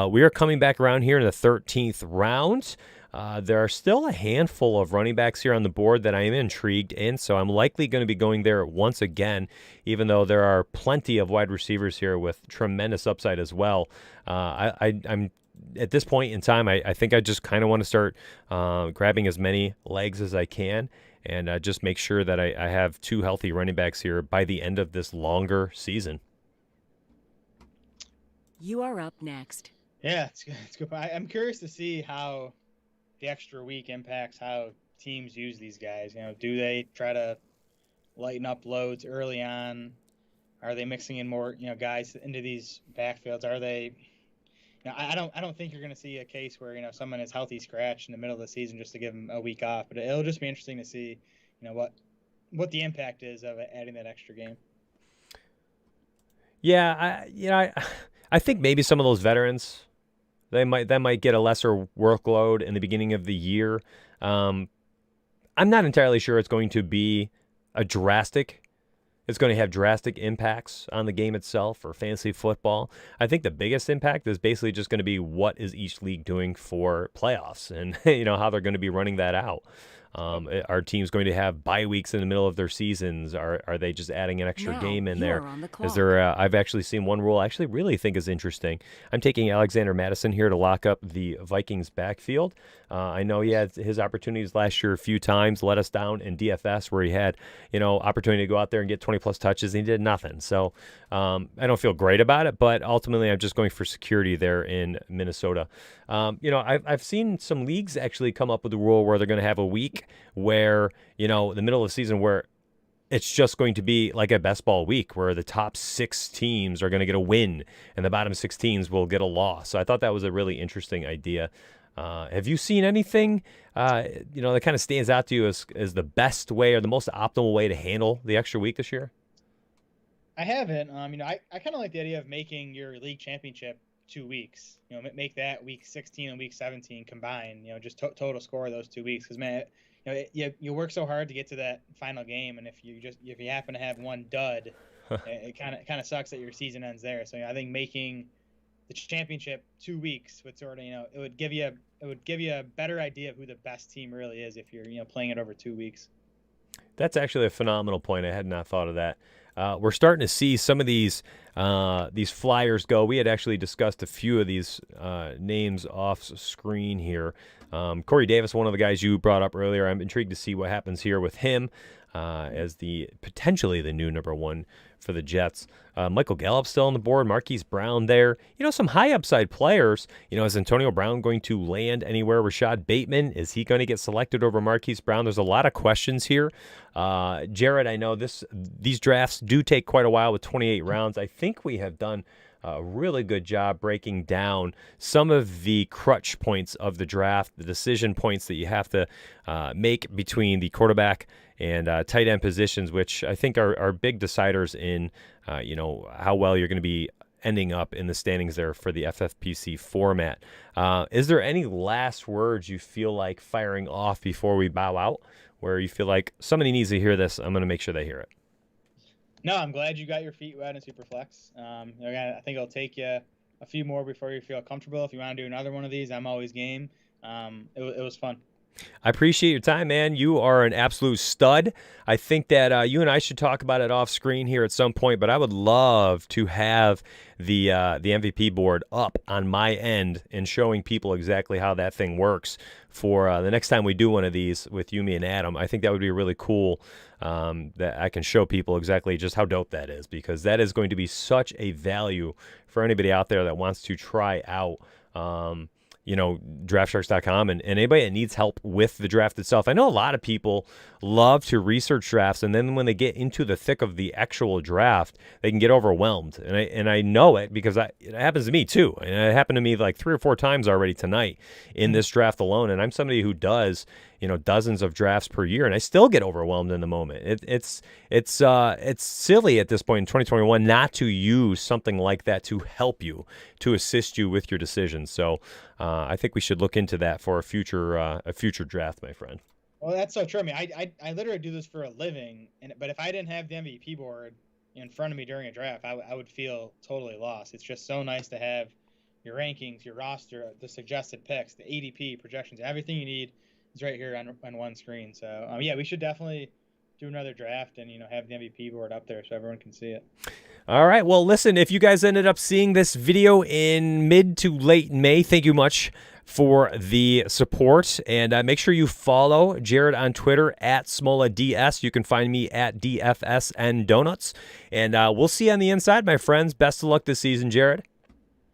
We are coming back around here in the 13th round. There are still a handful of running backs here on the board that I am intrigued in, so I'm likely going to be going there once again, even though there are plenty of wide receivers here with tremendous upside as well. I'm at this point in time, I think I just kind of want to start grabbing as many legs as I can, and just make sure that I have 2 healthy running backs here by the end of this longer season. You are up next. Yeah, it's good. I'm curious to see how the extra week impacts how teams use these guys. Do they try to lighten up loads early on? Are they mixing in more, guys into these backfields? Are they, I don't think you're going to see a case where someone is healthy scratch in the middle of the season just to give them a week off. But it'll just be interesting to see what the impact is of adding that extra game. Yeah, I think maybe some of those veterans they might get a lesser workload in the beginning of the year. I'm not entirely sure it's going to be it's going to have drastic impacts on the game itself or fantasy football. I think the biggest impact is basically just going to be what is each league doing for playoffs and how they're going to be running that out. Are teams going to have bye weeks in the middle of their seasons? Are they just adding an extra game in there? Is there? I've actually seen one rule I actually really think is interesting. I'm taking Alexander Mattison here to lock up the Vikings backfield. I know he had his opportunities last year a few times, let us down in DFS where he had opportunity to go out there and get 20 plus touches and he did nothing. So I don't feel great about it, but ultimately I'm just going for security there in Minnesota. I've seen some leagues actually come up with a rule where they're going to have a week where, the middle of the season where it's just going to be like a best ball week where the top 6 teams are going to get a win and the bottom 6 teams will get a loss. So I thought that was a really interesting idea. Have you seen anything, that kind of stands out to you as the best way or the most optimal way to handle the extra week this year? I haven't. I kind of like the idea of making your league championship 2 weeks. Make that week 16 and week 17 combined. Just total score of those 2 weeks. Because man, you work so hard to get to that final game, and if you happen to have one dud, it kind of sucks that your season ends there. So I think making the championship 2 weeks would sort of it would give you a better idea of who the best team really is if you're playing it over 2 weeks. That's actually a phenomenal point. I had not thought of that. We're starting to see some of these flyers go. We had actually discussed a few of these names off screen here. Corey Davis, one of the guys you brought up earlier. I'm intrigued to see what happens here with him as potentially the new number 1 for the Jets. Michael Gallup still on the board. Marquise Brown there. Some high upside players. is Antonio Brown going to land anywhere? Rashad Bateman, is he going to get selected over Marquise Brown? There's a lot of questions here. Jared, I know these drafts do take quite a while with 28 rounds. I think we have done a really good job breaking down some of the crutch points of the draft, the decision points that you have to make between the quarterback and tight end positions, which I think are big deciders in, how well you're going to be ending up in the standings there for the Ffpc format. Is there any last words you feel like firing off before we bow out, where you feel like somebody needs to hear this? I'm going to make sure they hear it. No, I'm glad you got your feet wet in Superflex. I think it'll take you a few more before you feel comfortable. If you want to do another one of these, I'm always game. It was fun. I appreciate your time, man. You are an absolute stud. I think that you and I should talk about it off screen here at some point, but I would love to have the MVP board up on my end and showing people exactly how that thing works for the next time we do one of these with you, me, and Adam. I think that would be really cool that I can show people exactly just how dope that is, because that is going to be such a value for anybody out there that wants to try out DraftSharks.com and anybody that needs help with the draft itself. I know a lot of people love to research drafts, and then when they get into the thick of the actual draft, they can get overwhelmed. And I know it because it happens to me too. And it happened to me like 3 or 4 times already tonight in this draft alone. And I'm somebody who does dozens of drafts per year, and I still get overwhelmed in the moment. It's silly at this point in 2021 not to use something like that to help you, to assist you with your decisions. So I think we should look into that for a future draft, my friend. Well, that's so true. I mean, I literally do this for a living, but if I didn't have the MVP board in front of me during a draft, I would feel totally lost. It's just so nice to have your rankings, your roster, the suggested picks, the ADP projections, everything you need is right here on one screen. So yeah, we should definitely do another draft and have the MVP board up there so everyone can see it. All right. Well, listen, if you guys ended up seeing this video in mid to late May, thank you much for the support. And make sure you follow Jared on Twitter at SmolaDS. You can find me at DFSnDonuts. And we'll see you on the inside, my friends. Best of luck this season, Jared.